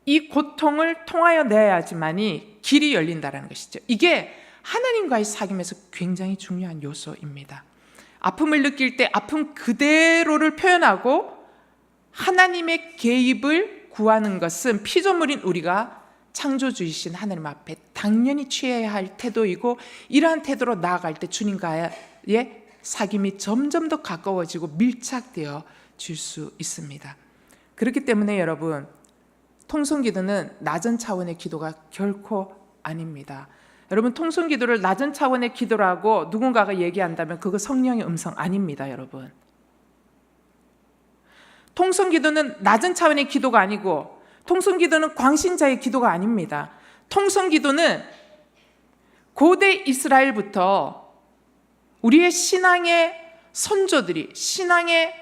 이 고통을 통하여 내야지만이 길이 열린다는 것이죠. 이게 하나님과의 사귐에서 굉장히 중요한 요소입니다. 아픔을 느낄 때 아픔 그대로를 표현하고 하나님의 개입을 구하는 것은 피조물인 우리가 창조주이신 하나님 앞에 당연히 취해야 할 태도이고, 이러한 태도로 나아갈 때 주님과의 사귐이 점점 더 가까워지고 밀착되어 질 수 있습니다. 그렇기 때문에 여러분, 통성기도는 낮은 차원의 기도가 결코 아닙니다. 여러분, 통성기도를 낮은 차원의 기도라고 누군가가 얘기한다면 그거 성령의 음성 아닙니다. 여러분, 통성기도는 낮은 차원의 기도가 아니고, 통성기도는 광신자의 기도가 아닙니다. 통성기도는 고대 이스라엘부터 우리의 신앙의 선조들이, 신앙의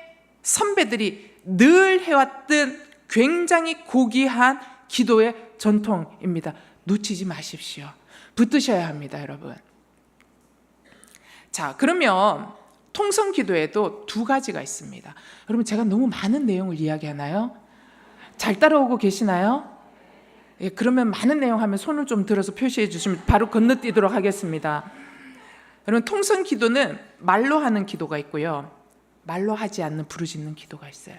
선배들이 늘 해왔던 굉장히 고귀한 기도의 전통입니다. 놓치지 마십시오. 붙드셔야 합니다, 여러분. 자, 그러면 통성 기도에도 두 가지가 있습니다. 여러분, 제가 너무 많은 내용을 이야기하나요? 잘 따라오고 계시나요? 예, 그러면 많은 내용 하면 손을 좀 들어서 표시해 주시면 바로 건너뛰도록 하겠습니다. 여러분, 통성 기도는 말로 하는 기도가 있고요, 말로 하지 않는 부르짖는 기도가 있어요.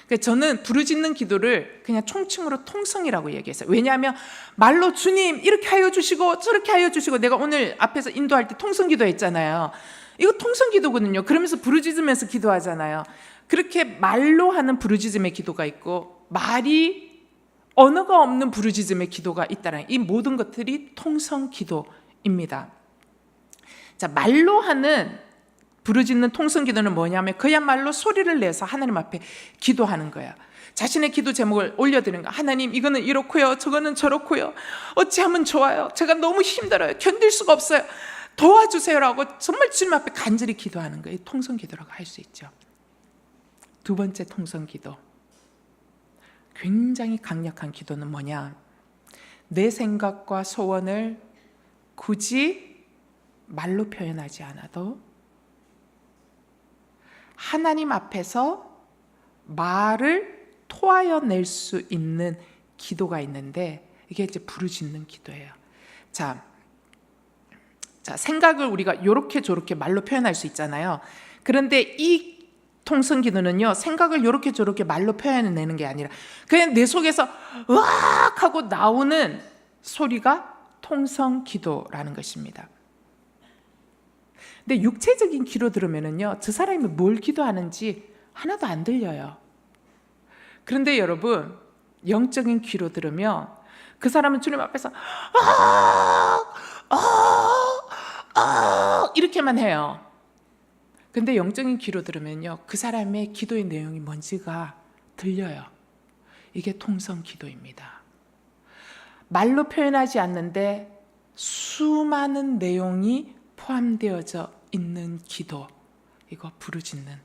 그러니까 저는 부르짖는 기도를 그냥 총칭으로 통성이라고 얘기했어요. 왜냐하면 말로 주님 이렇게 하여 주시고 저렇게 하여 주시고, 내가 오늘 앞에서 인도할 때 통성 기도 했잖아요. 이거 통성 기도거든요. 그러면서 부르짖으면서 기도하잖아요. 그렇게 말로 하는 부르짖음의 기도가 있고, 말이 언어가 없는 부르짖음의 기도가 있다는, 이 모든 것들이 통성 기도입니다. 자, 말로 하는 부르짖는 통성 기도는 뭐냐면 그야말로 소리를 내서 하나님 앞에 기도하는 거예요. 자신의 기도 제목을 올려드리는 거예요. 하나님, 이거는 이렇고요, 저거는 저렇고요, 어찌하면 좋아요, 제가 너무 힘들어요, 견딜 수가 없어요, 도와주세요라고 정말 주님 앞에 간절히 기도하는 거예요. 통성 기도라고 할 수 있죠. 두 번째 통성 기도, 굉장히 강력한 기도는 뭐냐, 내 생각과 소원을 굳이 말로 표현하지 않아도 하나님 앞에서 말을 토하여 낼 수 있는 기도가 있는데, 이게 이제 부르짖는 기도예요. 자, 생각을 우리가 이렇게 저렇게 말로 표현할 수 있잖아요. 그런데 이 통성 기도는요, 생각을 이렇게 저렇게 말로 표현해내는 게 아니라 그냥 내 속에서 으악 하고 나오는 소리가 통성 기도라는 것입니다. 근데 육체적인 기도 들으면은요, 저 사람이 뭘 기도하는지 하나도 안 들려요. 그런데 여러분, 영적인 귀로 들으면 그 사람은 주님 앞에서 이렇게만 해요. 근데 영적인 귀로 들으면요, 그 사람의 기도의 내용이 뭔지가 들려요. 이게 통성 기도입니다. 말로 표현하지 않는데 수많은 내용이 포함되어져 있는 기도, 이거 부르짖는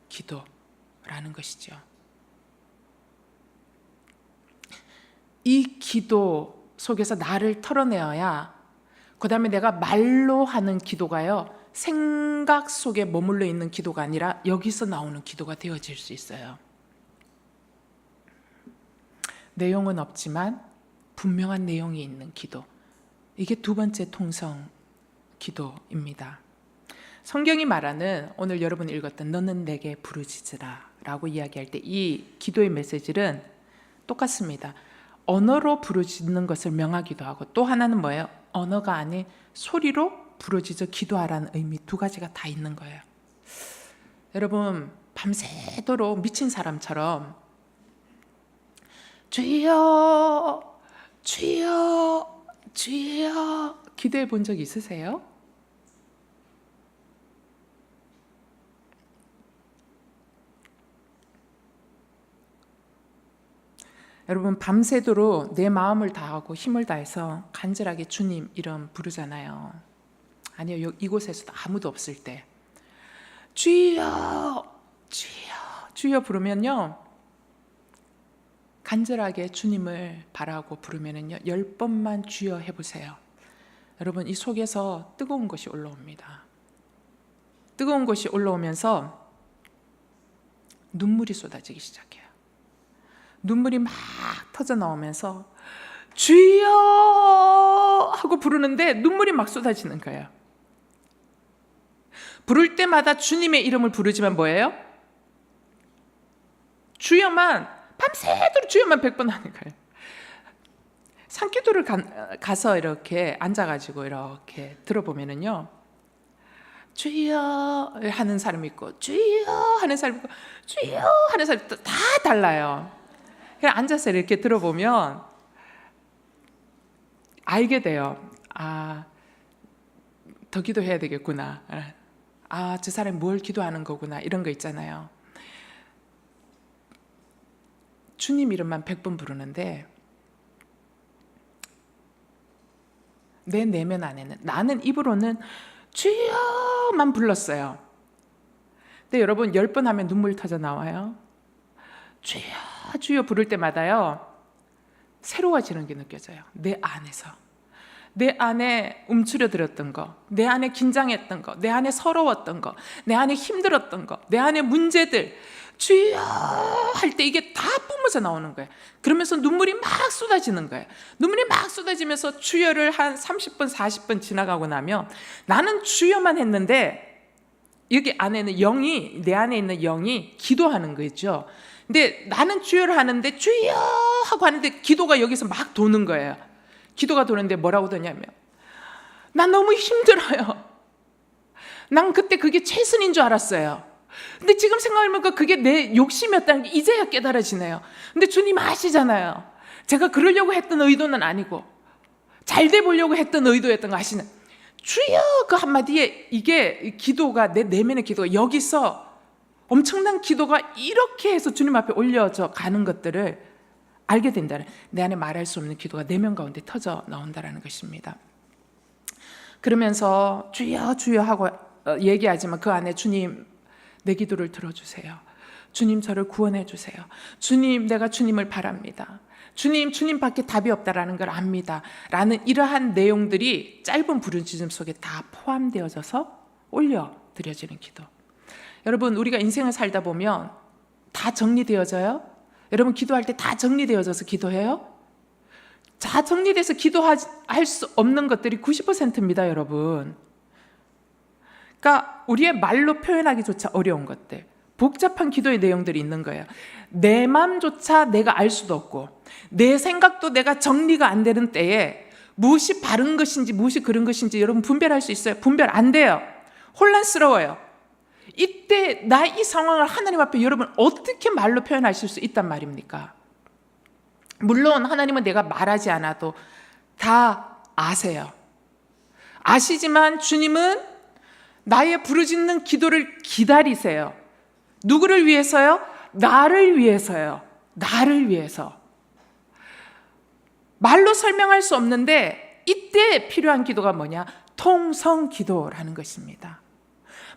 기도라는 것이죠. 이 기도 속에서 나를 털어내어야, 그 다음에 내가 말로 하는 기도가요, 생각 속에 머물러 있는 기도가 아니라 여기서 나오는 기도가 되어질 수 있어요. 내용은 없지만 분명한 내용이 있는 기도, 이게 두 번째 통성 기도입니다. 성경이 말하는, 오늘 여러분 읽었던 너는 내게 부르짖으라 라고 이야기할 때 이 기도의 메시지는 똑같습니다. 언어로 부르짖는 것을 명하기도 하고, 또 하나는 뭐예요? 언어가 아닌 소리로 부르짖어 기도하라는 의미, 두 가지가 다 있는 거예요. 여러분, 밤새도록 미친 사람처럼 주여 주여 주여 기도해 본 적 있으세요? 여러분, 밤새도록 내 마음을 다하고 힘을 다해서 간절하게 주님 이름 부르잖아요. 아니요, 이곳에서도 아무도 없을 때 주여 주여 주여 부르면요, 간절하게 주님을 바라고 부르면은요, 10번만 주여 해보세요. 여러분, 이 속에서 뜨거운 것이 올라옵니다. 뜨거운 것이 올라오면서 눈물이 쏟아지기 시작해요. 눈물이 막 터져 나오면서 주여 하고 부르는데 눈물이 막 쏟아지는 거예요. 부를 때마다 주님의 이름을 부르지만 뭐예요? 주여만, 밤새도록 주여만 100번 하는 거예요. 산기도를 가서 이렇게 앉아가지고 이렇게 들어보면은요, 주여 하는 사람이 있고 주여 하는 사람이 있고 주여 하는 사람이 다 달라요. 그냥 앉아서 이렇게 들어보면 알게 돼요. 아, 더 기도해야 되겠구나. 아, 저 사람이 뭘 기도하는 거구나. 이런 거 있잖아요. 주님 이름만 100번 부르는데 내 내면 안에는, 나는 입으로는 주여만 불렀어요. 근데 여러분, 10번 하면 눈물 터져 나와요. 주여 주여 부를 때마다요, 새로워지는 게 느껴져요. 내 안에서. 내 안에 움츠려들었던 거, 내 안에 긴장했던 거, 내 안에 서러웠던 거, 내 안에 힘들었던 거, 내 안에 문제들, 주여 할 때 이게 다 뿜어져 나오는 거예요. 그러면서 눈물이 막 쏟아지는 거예요. 눈물이 막 쏟아지면서 주여를 한 30분, 40분 지나가고 나면 나는 주여만 했는데 여기 안에는 영이, 내 안에 있는 영이 기도하는 거죠. 근데 나는 주여를 하는데 주여 하고 하는데 기도가 여기서 막 도는 거예요. 기도가 도는데 뭐라고 도냐면 난 너무 힘들어요. 난 그때 그게 최선인 줄 알았어요. 근데 지금 생각해보니까 그게 내 욕심이었다는 게 이제야 깨달아지네요. 근데 주님 아시잖아요. 제가 그러려고 했던 의도는 아니고 잘 돼 보려고 했던 의도였던 거 아시는 주여 그 한마디에 이게 기도가 내 내면의 기도가 여기서 엄청난 기도가 이렇게 해서 주님 앞에 올려져 가는 것들을 알게 된다는 내 안에 말할 수 없는 기도가 내면 가운데 터져 나온다는 것입니다. 그러면서 주여 주여 하고 얘기하지만 그 안에 주님 내 기도를 들어주세요. 주님 저를 구원해 주세요. 주님 내가 주님을 바랍니다. 주님밖에 답이 없다라는 걸 압니다. 라는 이러한 내용들이 짧은 부르짖음 속에 다 포함되어져서 올려드려지는 기도. 여러분 우리가 인생을 살다 보면 다 정리되어져요? 여러분 기도할 때 다 정리되어져서 기도해요? 다 정리돼서 기도할 수 없는 것들이 90%입니다, 여러분. 그러니까 우리의 말로 표현하기조차 어려운 것들, 복잡한 기도의 내용들이 있는 거예요. 내 마음조차 내가 알 수도 없고 내 생각도 내가 정리가 안 되는 때에 무엇이 바른 것인지 무엇이 그른 것인지 여러분 분별할 수 있어요? 분별 안 돼요. 혼란스러워요. 이때 나 이 상황을 하나님 앞에 여러분 어떻게 말로 표현하실 수 있단 말입니까? 물론 하나님은 내가 말하지 않아도 다 아세요. 아시지만 주님은 나의 부르짖는 기도를 기다리세요. 누구를 위해서요? 나를 위해서요. 나를 위해서. 말로 설명할 수 없는데 이때 필요한 기도가 뭐냐? 통성 기도라는 것입니다.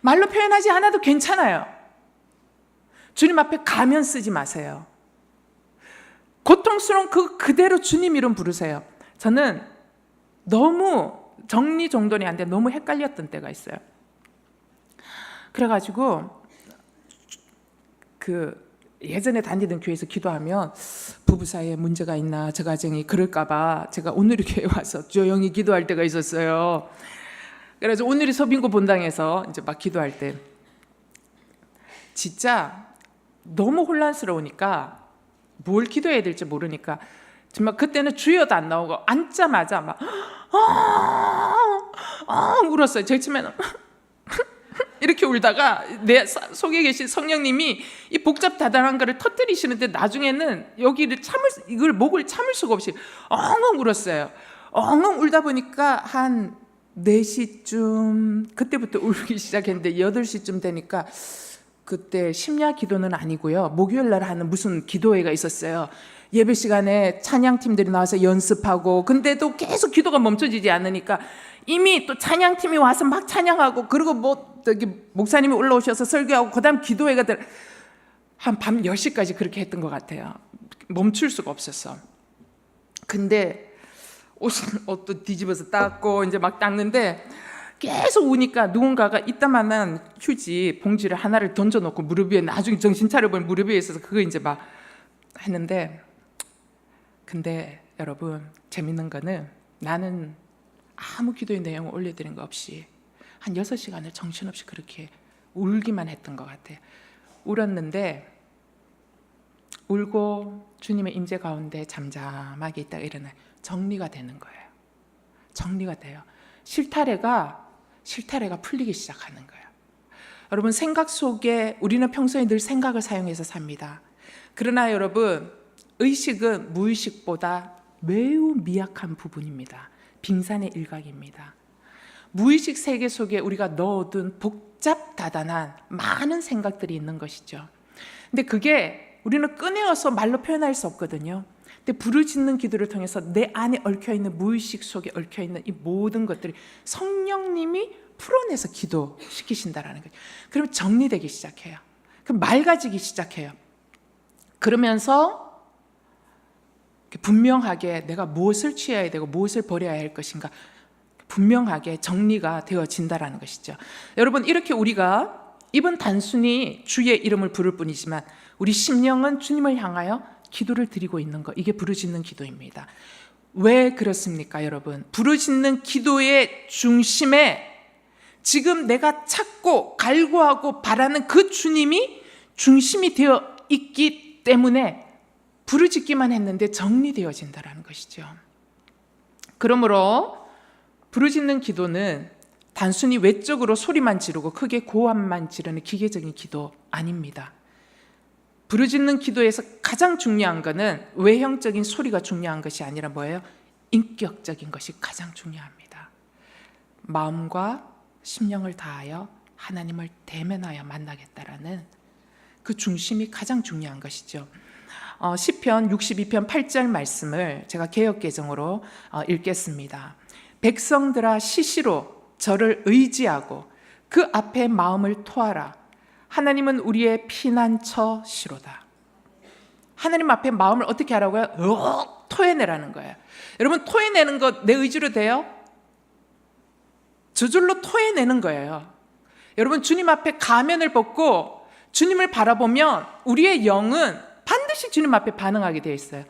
말로 표현하지 않아도 괜찮아요. 주님 앞에 가면 쓰지 마세요. 고통스러운 그대로 주님 이름 부르세요. 저는 너무 정리정돈이 안 돼 너무 헷갈렸던 때가 있어요. 그래가지고 예전에 다니던 교회에서 기도하면 부부 사이에 문제가 있나 저 가정이 그럴까봐 제가 오늘의 교회에 와서 조용히 기도할 때가 있었어요. 그래서 오늘이 서빙고 본당에서 이제 막 기도할 때 진짜 너무 혼란스러우니까 뭘 기도해야 될지 모르니까 정말 그때는 주여도 안 나오고 앉자마자 막 울었어요. 제일 처음에는 이렇게 울다가 내 속에 계신 성령님이 이 복잡다단한 거를 터뜨리시는데 나중에는 이걸 목을 참을 수가 없이 엉엉 울었어요. 엉엉 울다 보니까 한 4시쯤 그때부터 울기 시작했는데 8시쯤 되니까 그때 심야 기도는 아니고요. 목요일 날 하는 무슨 기도회가 있었어요. 예배 시간에 찬양팀들이 나와서 연습하고 근데도 계속 기도가 멈춰지지 않으니까 이미 또 찬양팀이 와서 막 찬양하고 그리고 목사님이 올라오셔서 설교하고 그다음 기도회가 한 밤 10시까지 그렇게 했던 것 같아요. 멈출 수가 없었어. 근데 옷도 뒤집어서 닦고 이제 막 닦는데 계속 우니까 누군가가 이따만한 휴지 봉지를 하나를 던져놓고 무릎 위에 나중에 정신 차려보면 무릎 위에 있어서 그거 이제 막 했는데 근데 여러분 재밌는 거는 나는 아무 기도의 내용을 올려드린 거 없이 한 6시간을 정신없이 그렇게 울기만 했던 것 같아요. 울었는데 울고 주님의 임재 가운데 잠잠하게 있다가 일어나요. 정리가 되는 거예요. 정리가 돼요. 실타래가 풀리기 시작하는 거예요. 여러분 생각 속에 우리는 평소에 늘 생각을 사용해서 삽니다. 그러나 여러분 의식은 무의식보다 매우 미약한 부분입니다. 빙산의 일각입니다. 무의식 세계 속에 우리가 넣어둔 복잡다단한 많은 생각들이 있는 것이죠. 근데 그게 우리는 꺼내어서 말로 표현할 수 없거든요. 근데 부르짖는 기도를 통해서 내 안에 얽혀있는 무의식 속에 얽혀있는 이 모든 것들이 성령님이 풀어내서 기도시키신다라는 거예요. 그러면 정리되기 시작해요. 그럼 맑아지기 시작해요. 그러면서 분명하게 내가 무엇을 취해야 되고 무엇을 버려야 할 것인가 분명하게 정리가 되어진다라는 것이죠. 여러분, 이렇게 우리가 입은 단순히 주의 이름을 부를 뿐이지만 우리 심령은 주님을 향하여 기도를 드리고 있는 것, 이게 부르짖는 기도입니다. 왜 그렇습니까, 여러분? 부르짖는 기도의 중심에 지금 내가 찾고 갈구하고 바라는 그 주님이 중심이 되어 있기 때문에 부르짖기만 했는데 정리되어진다는 것이죠. 그러므로 부르짖는 기도는 단순히 외적으로 소리만 지르고 크게 고함만 지르는 기계적인 기도 아닙니다. 부르짖는 기도에서 가장 중요한 것은 외형적인 소리가 중요한 것이 아니라 뭐예요? 인격적인 것이 가장 중요합니다. 마음과 심령을 다하여 하나님을 대면하여 만나겠다라는 그 중심이 가장 중요한 것이죠. 시편 62편 8절 말씀을 제가 개역개정으로 읽겠습니다. 백성들아 시시로 저를 의지하고 그 앞에 마음을 토하라. 하나님은 우리의 피난처시로다. 하나님 앞에 마음을 어떻게 하라고요? 토해내라는 거예요. 여러분, 토해내는 것 내 의지로 돼요? 저절로 토해내는 거예요. 여러분, 주님 앞에 가면을 벗고 주님을 바라보면 우리의 영은 반드시 주님 앞에 반응하게 되어 있어요.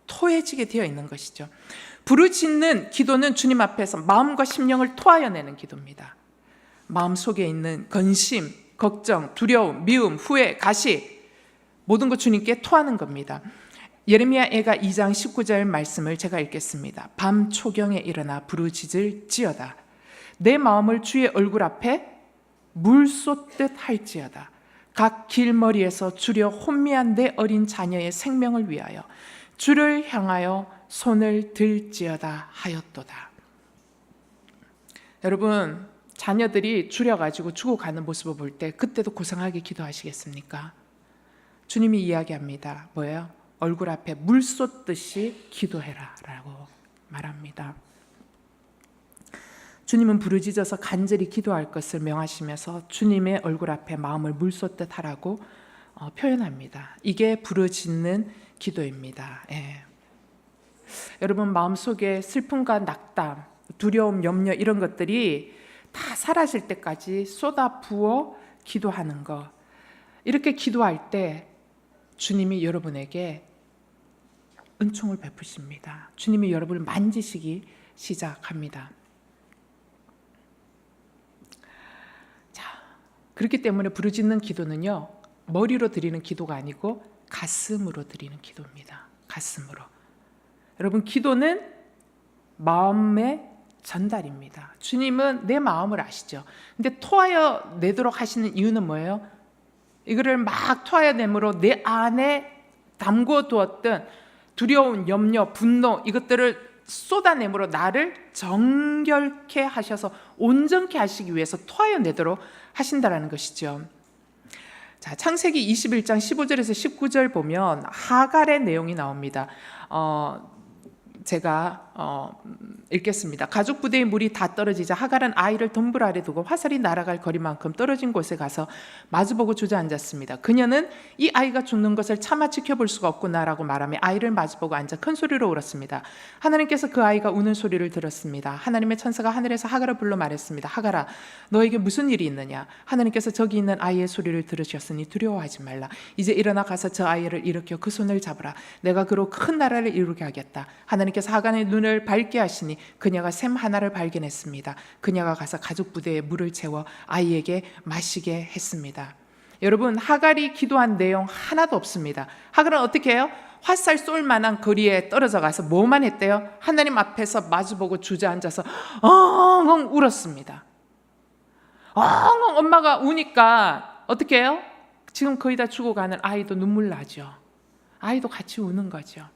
토해지게 되어 있는 것이죠. 부르짖는 기도는 주님 앞에서 마음과 심령을 토하여 내는 기도입니다. 마음 속에 있는 근심, 걱정, 두려움, 미움, 후회, 가시 모든 것 주님께 토하는 겁니다. 예레미야애가 2장 19절 말씀을 제가 읽겠습니다. 밤 초경에 일어나 부르짖을지어다. 내 마음을 주의 얼굴 앞에 물 쏟듯 할지어다. 각 길머리에서 주려 혼미한 내 어린 자녀의 생명을 위하여 주를 향하여 손을 들지어다 하였도다. 여러분, 자녀들이 줄여가지고 죽어가는 모습을 볼 때 그때도 고상하게 기도하시겠습니까? 주님이 이야기합니다. 뭐예요? 얼굴 앞에 물 쏟듯이 기도해라 라고 말합니다. 주님은 부르짖어서 간절히 기도할 것을 명하시면서 주님의 얼굴 앞에 마음을 물 쏟듯 하라고 표현합니다. 이게 부르짖는 기도입니다. 예. 여러분, 마음속에 슬픔과 낙담, 두려움, 염려 이런 것들이 다 사라질 때까지 쏟아 부어 기도하는 것, 이렇게 기도할 때 주님이 여러분에게 은총을 베푸십니다. 주님이 여러분을 만지시기 시작합니다. 자, 그렇기 때문에 부르짖는 기도는요, 머리로 드리는 기도가 아니고 가슴으로 드리는 기도입니다. 가슴으로. 여러분, 기도는 마음의 전달입니다. 주님은 내 마음을 아시죠. 근데 토하여 내도록 하시는 이유는 뭐예요? 이거를 막 토하여 내므로 내 안에 담궈 두었던 두려움, 염려, 분노 이것들을 쏟아내므로 나를 정결케 하셔서 온전케 하시기 위해서 토하여 내도록 하신다라는 것이죠. 자, 창세기 21장 15절에서 19절 보면 하갈의 내용이 나옵니다. 제가 읽겠습니다. 가죽 부대의 물이 다 떨어지자 하갈은 아이를 덤불 아래 두고 화살이 날아갈 거리만큼 떨어진 곳에 가서 마주보고 주저앉았습니다. 그녀는 이 아이가 죽는 것을 차마 지켜볼 수가 없구나라고 말하며 아이를 마주보고 앉아 큰 소리로 울었습니다. 하나님께서 그 아이가 우는 소리를 들었습니다. 하나님의 천사가 하늘에서 하갈을 불러 말했습니다. 하갈아, 너에게 무슨 일이 있느냐? 하나님께서 저기 있는 아이의 소리를 들으셨으니 두려워하지 말라. 이제 일어나 가서 저 아이를 일으켜 그 손을 잡으라. 내가 그로 큰 나라를 이루게 하겠다. 하나님께서 하갈의 눈을 밝게 하시니 그녀가 샘 하나를 발견했습니다. 그녀가 가서 가죽 부대에 물을 채워 아이에게 마시게 했습니다. 여러분, 하갈이 기도한 내용 하나도 없습니다. 하갈은 어떻게 해요? 화살 쏠 만한 거리에 떨어져 가서 뭐만 했대요? 하나님 앞에서 마주보고 주저앉아서 엉엉 울었습니다. 엉엉 엄마가 우니까 어떻게 해요? 지금 거의 다 죽어가는 아이도 눈물 나죠. 아이도 같이 우는 거죠.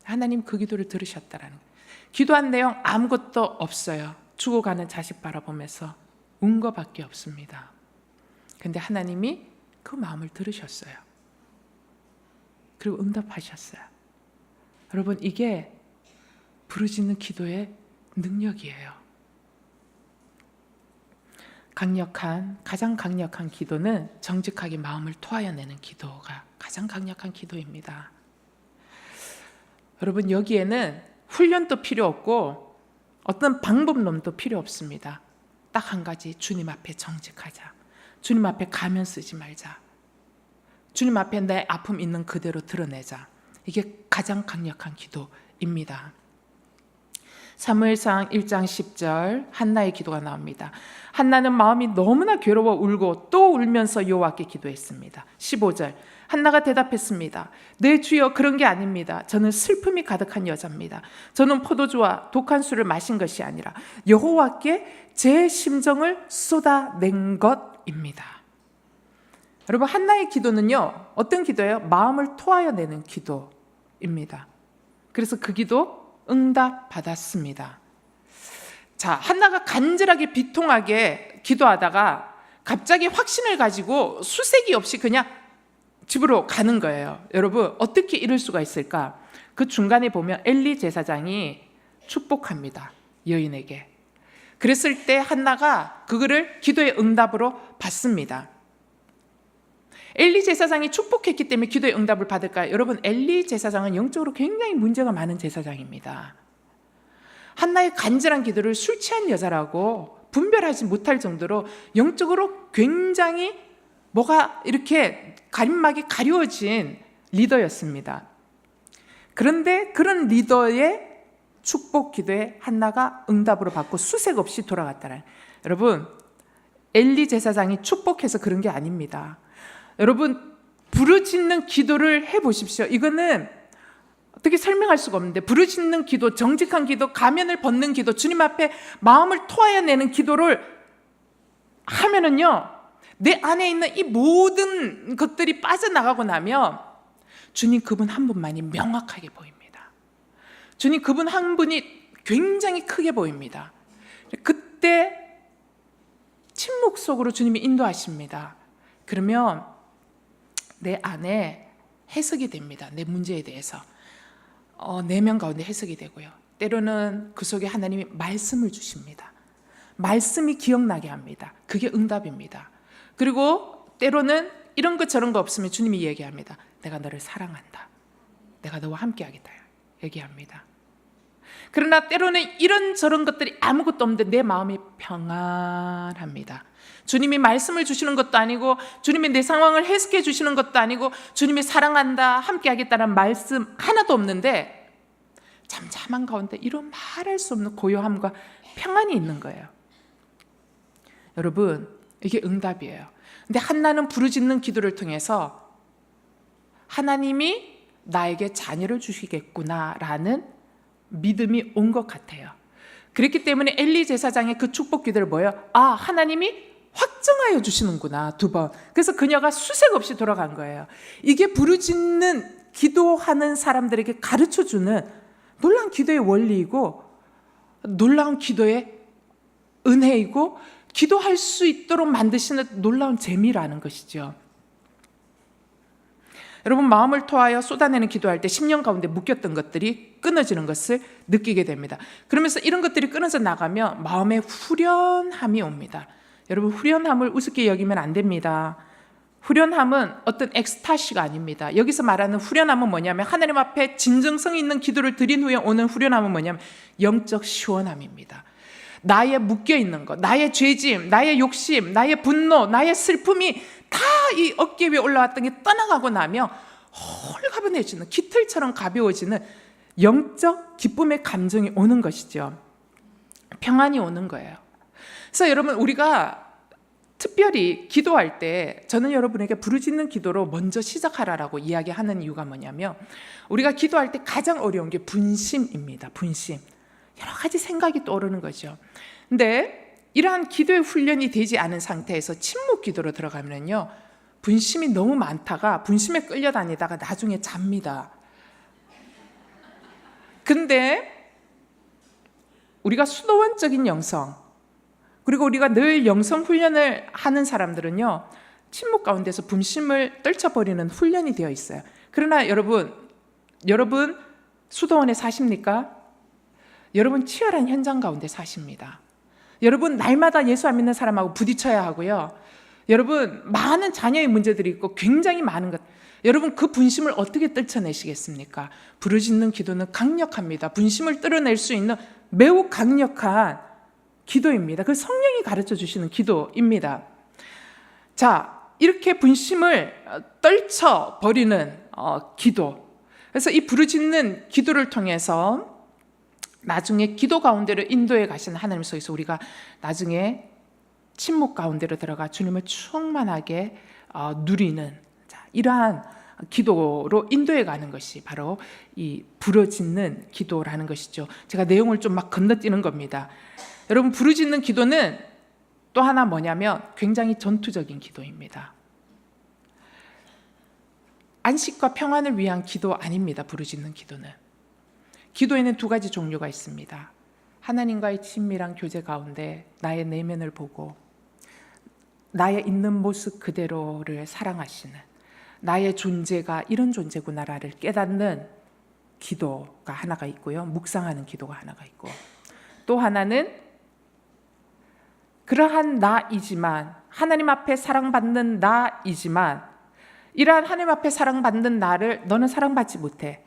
하나님 그 기도를 들으셨다라는 거예요. 기도한 내용 아무것도 없어요. 죽어가는 자식 바라보면서 운 거밖에 없습니다. 근데 하나님이 그 마음을 들으셨어요. 그리고 응답하셨어요. 여러분, 이게 부르짖는 기도의 능력이에요. 가장 강력한 기도는 정직하게 마음을 토하여 내는 기도가 가장 강력한 기도입니다. 여러분, 여기에는 훈련도 필요 없고 어떤 방법론도 필요 없습니다. 딱 한 가지, 주님 앞에 정직하자. 주님 앞에 가면 쓰지 말자. 주님 앞에 내 아픔 있는 그대로 드러내자. 이게 가장 강력한 기도입니다. 사무엘상 1장 10절 한나의 기도가 나옵니다. 한나는 마음이 너무나 괴로워 울고 또 울면서 여호와께 기도했습니다. 15절 한나가 대답했습니다. 네 주여, 그런 게 아닙니다. 저는 슬픔이 가득한 여자입니다. 저는 포도주와 독한 술을 마신 것이 아니라 여호와께 제 심정을 쏟아낸 것입니다. 여러분, 한나의 기도는요, 어떤 기도예요? 마음을 토하여 내는 기도입니다. 그래서 그 기도 응답받았습니다. 자, 한나가 간절하게 비통하게 기도하다가 갑자기 확신을 가지고 수색이 없이 그냥 집으로 가는 거예요. 여러분, 어떻게 이럴 수가 있을까? 그 중간에 보면 엘리 제사장이 축복합니다, 여인에게. 그랬을 때 한나가 그거를 기도의 응답으로 받습니다. 엘리 제사장이 축복했기 때문에 기도의 응답을 받을까요? 여러분, 엘리 제사장은 영적으로 굉장히 문제가 많은 제사장입니다. 한나의 간절한 기도를 술 취한 여자라고 분별하지 못할 정도로 영적으로 굉장히 뭐가 이렇게 가림막이 가려워진 리더였습니다. 그런데 그런 리더의 축복 기도에 한나가 응답으로 받고 수색 없이 돌아갔다는, 여러분, 엘리 제사장이 축복해서 그런 게 아닙니다. 여러분, 부르짖는 기도를 해보십시오. 이거는 어떻게 설명할 수가 없는데, 부르짖는 기도, 정직한 기도, 가면을 벗는 기도, 주님 앞에 마음을 토하여 내는 기도를 하면은요, 내 안에 있는 이 모든 것들이 빠져나가고 나면 주님 그분 한 분만이 명확하게 보입니다. 주님 그분 한 분이 굉장히 크게 보입니다. 그때 침묵 속으로 주님이 인도하십니다. 그러면 내 안에 해석이 됩니다. 내 문제에 대해서 내면 가운데 해석이 되고요. 때로는 그 속에 하나님이 말씀을 주십니다. 말씀이 기억나게 합니다. 그게 응답입니다. 그리고 때로는 이런 것 저런 거 없으면 주님이 얘기합니다. 내가 너를 사랑한다. 내가 너와 함께 하겠다. 얘기합니다. 그러나 때로는 이런 저런 것들이 아무것도 없는데 내 마음이 평안합니다. 주님이 말씀을 주시는 것도 아니고, 주님이 내 상황을 해석해 주시는 것도 아니고, 주님이 사랑한다, 함께 하겠다는 말씀 하나도 없는데 잠잠한 가운데 이런 말할 수 없는 고요함과 평안이 있는 거예요. 여러분, 이게 응답이에요. 근데 한나는 부르짖는 기도를 통해서 하나님이 나에게 자녀를 주시겠구나라는 믿음이 온 것 같아요. 그렇기 때문에 엘리 제사장의 그 축복 기도를 뭐예요? 아, 하나님이 확정하여 주시는구나, 2번. 그래서 그녀가 수색 없이 돌아간 거예요. 이게 부르짖는 기도하는 사람들에게 가르쳐주는 놀라운 기도의 원리이고, 놀라운 기도의 은혜이고, 기도할 수 있도록 만드시는 놀라운 재미라는 것이죠. 여러분, 마음을 토하여 쏟아내는 기도할 때 10년 가운데 묶였던 것들이 끊어지는 것을 느끼게 됩니다. 그러면서 이런 것들이 끊어져 나가면 마음에 후련함이 옵니다. 여러분, 후련함을 우습게 여기면 안 됩니다. 후련함은 어떤 엑스타시가 아닙니다. 여기서 말하는 후련함은 뭐냐면, 하나님 앞에 진정성 있는 기도를 드린 후에 오는 후련함은 뭐냐면 영적 시원함입니다. 나의 묶여있는 것, 나의 죄짐, 나의 욕심, 나의 분노, 나의 슬픔이 다 이 어깨 위에 올라왔던 게 떠나가고 나면 홀가분해지는, 깃털처럼 가벼워지는 영적 기쁨의 감정이 오는 것이죠. 평안이 오는 거예요. 그래서 여러분, 우리가 특별히 기도할 때 저는 여러분에게 부르짖는 기도로 먼저 시작하라라고 이야기하는 이유가 뭐냐면, 우리가 기도할 때 가장 어려운 게 분심입니다. 분심. 여러 가지 생각이 떠오르는 거죠. 근데 이러한 기도의 훈련이 되지 않은 상태에서 침묵 기도로 들어가면요, 분심이 너무 많다가 분심에 끌려다니다가 나중에 잡니다. 근데 우리가 수도원적인 영성, 그리고 우리가 늘 영성 훈련을 하는 사람들은요, 침묵 가운데서 분심을 떨쳐버리는 훈련이 되어 있어요. 그러나 여러분 수도원에 사십니까? 여러분 치열한 현장 가운데 사십니다. 여러분 날마다 예수 안 믿는 사람하고 부딪혀야 하고요. 여러분 많은 자녀의 문제들이 있고 굉장히 많은 것. 여러분, 그 분심을 어떻게 떨쳐내시겠습니까? 부르짖는 기도는 강력합니다. 분심을 떨어낼 수 있는 매우 강력한 기도입니다. 그 성령이 가르쳐 주시는 기도입니다. 자, 이렇게 분심을 떨쳐버리는 기도. 그래서 이 부르짖는 기도를 통해서 나중에 기도 가운데로 인도해 가시는 하나님 속에서 우리가 나중에 침묵 가운데로 들어가 주님을 충만하게 누리는, 이러한 기도로 인도해 가는 것이 바로 이 부르짖는 기도라는 것이죠. 제가 내용을 좀 막 건너뛰는 겁니다. 여러분, 부르짖는 기도는 또 하나 뭐냐면 굉장히 전투적인 기도입니다. 안식과 평안을 위한 기도 아닙니다. 부르짖는 기도는. 기도에는 두 가지 종류가 있습니다. 하나님과의 친밀한 교제 가운데 나의 내면을 보고 나의 있는 모습 그대로를 사랑하시는, 나의 존재가 이런 존재구나를 깨닫는 기도가 하나가 있고요. 묵상하는 기도가 하나가 있고, 또 하나는 그러한 나이지만, 하나님 앞에 사랑받는 나이지만, 이러한 하나님 앞에 사랑받는 나를 너는 사랑받지 못해.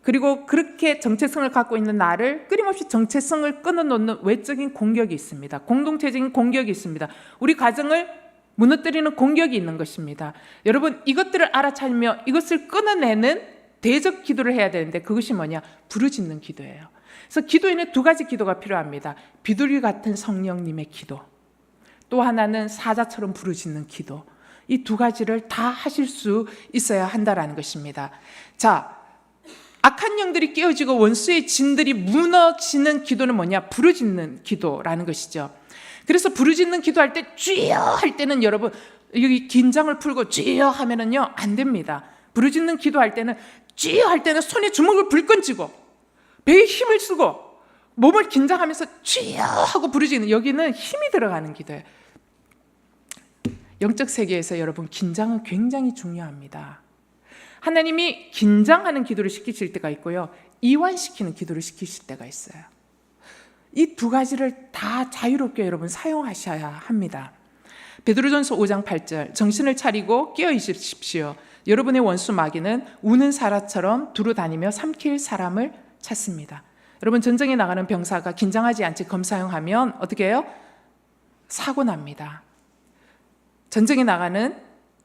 그리고 그렇게 정체성을 갖고 있는 나를 끊임없이 정체성을 끊어놓는 외적인 공격이 있습니다. 공동체적인 공격이 있습니다. 우리 가정을 무너뜨리는 공격이 있는 것입니다. 여러분, 이것들을 알아차리며 이것을 끊어내는 대적 기도를 해야 되는데, 그것이 뭐냐? 부르짖는 기도예요. 그래서 기도에는 두 가지 기도가 필요합니다. 비둘기 같은 성령님의 기도, 또 하나는 사자처럼 부르짖는 기도. 이 두 가지를 다 하실 수 있어야 한다라는 것입니다. 자, 악한 영들이 깨어지고 원수의 진들이 무너지는 기도는 뭐냐? 부르짖는 기도라는 것이죠. 그래서 부르짖는 기도할 때 주여 할 때는 여러분, 여기 긴장을 풀고 주여 하면은요 안 됩니다. 부르짖는 기도할 때는 주여 할 때는 손에 주먹을 불끈 쥐고 배에 힘을 쓰고 몸을 긴장하면서 주여 하고 부르짖는, 여기는 힘이 들어가는 기도예요. 영적 세계에서 여러분, 긴장은 굉장히 중요합니다. 하나님이 긴장하는 기도를 시키실 때가 있고요, 이완시키는 기도를 시키실 때가 있어요. 이 두 가지를 다 자유롭게 여러분 사용하셔야 합니다. 베드로전서 5장 8절, 정신을 차리고 깨어 있으십시오. 여러분의 원수 마귀는 우는 사라처럼 두루 다니며 삼킬 사람을 찾습니다. 여러분, 전쟁에 나가는 병사가 긴장하지 않지 검사용하면 어떻게 해요? 사고 납니다. 전쟁에 나가는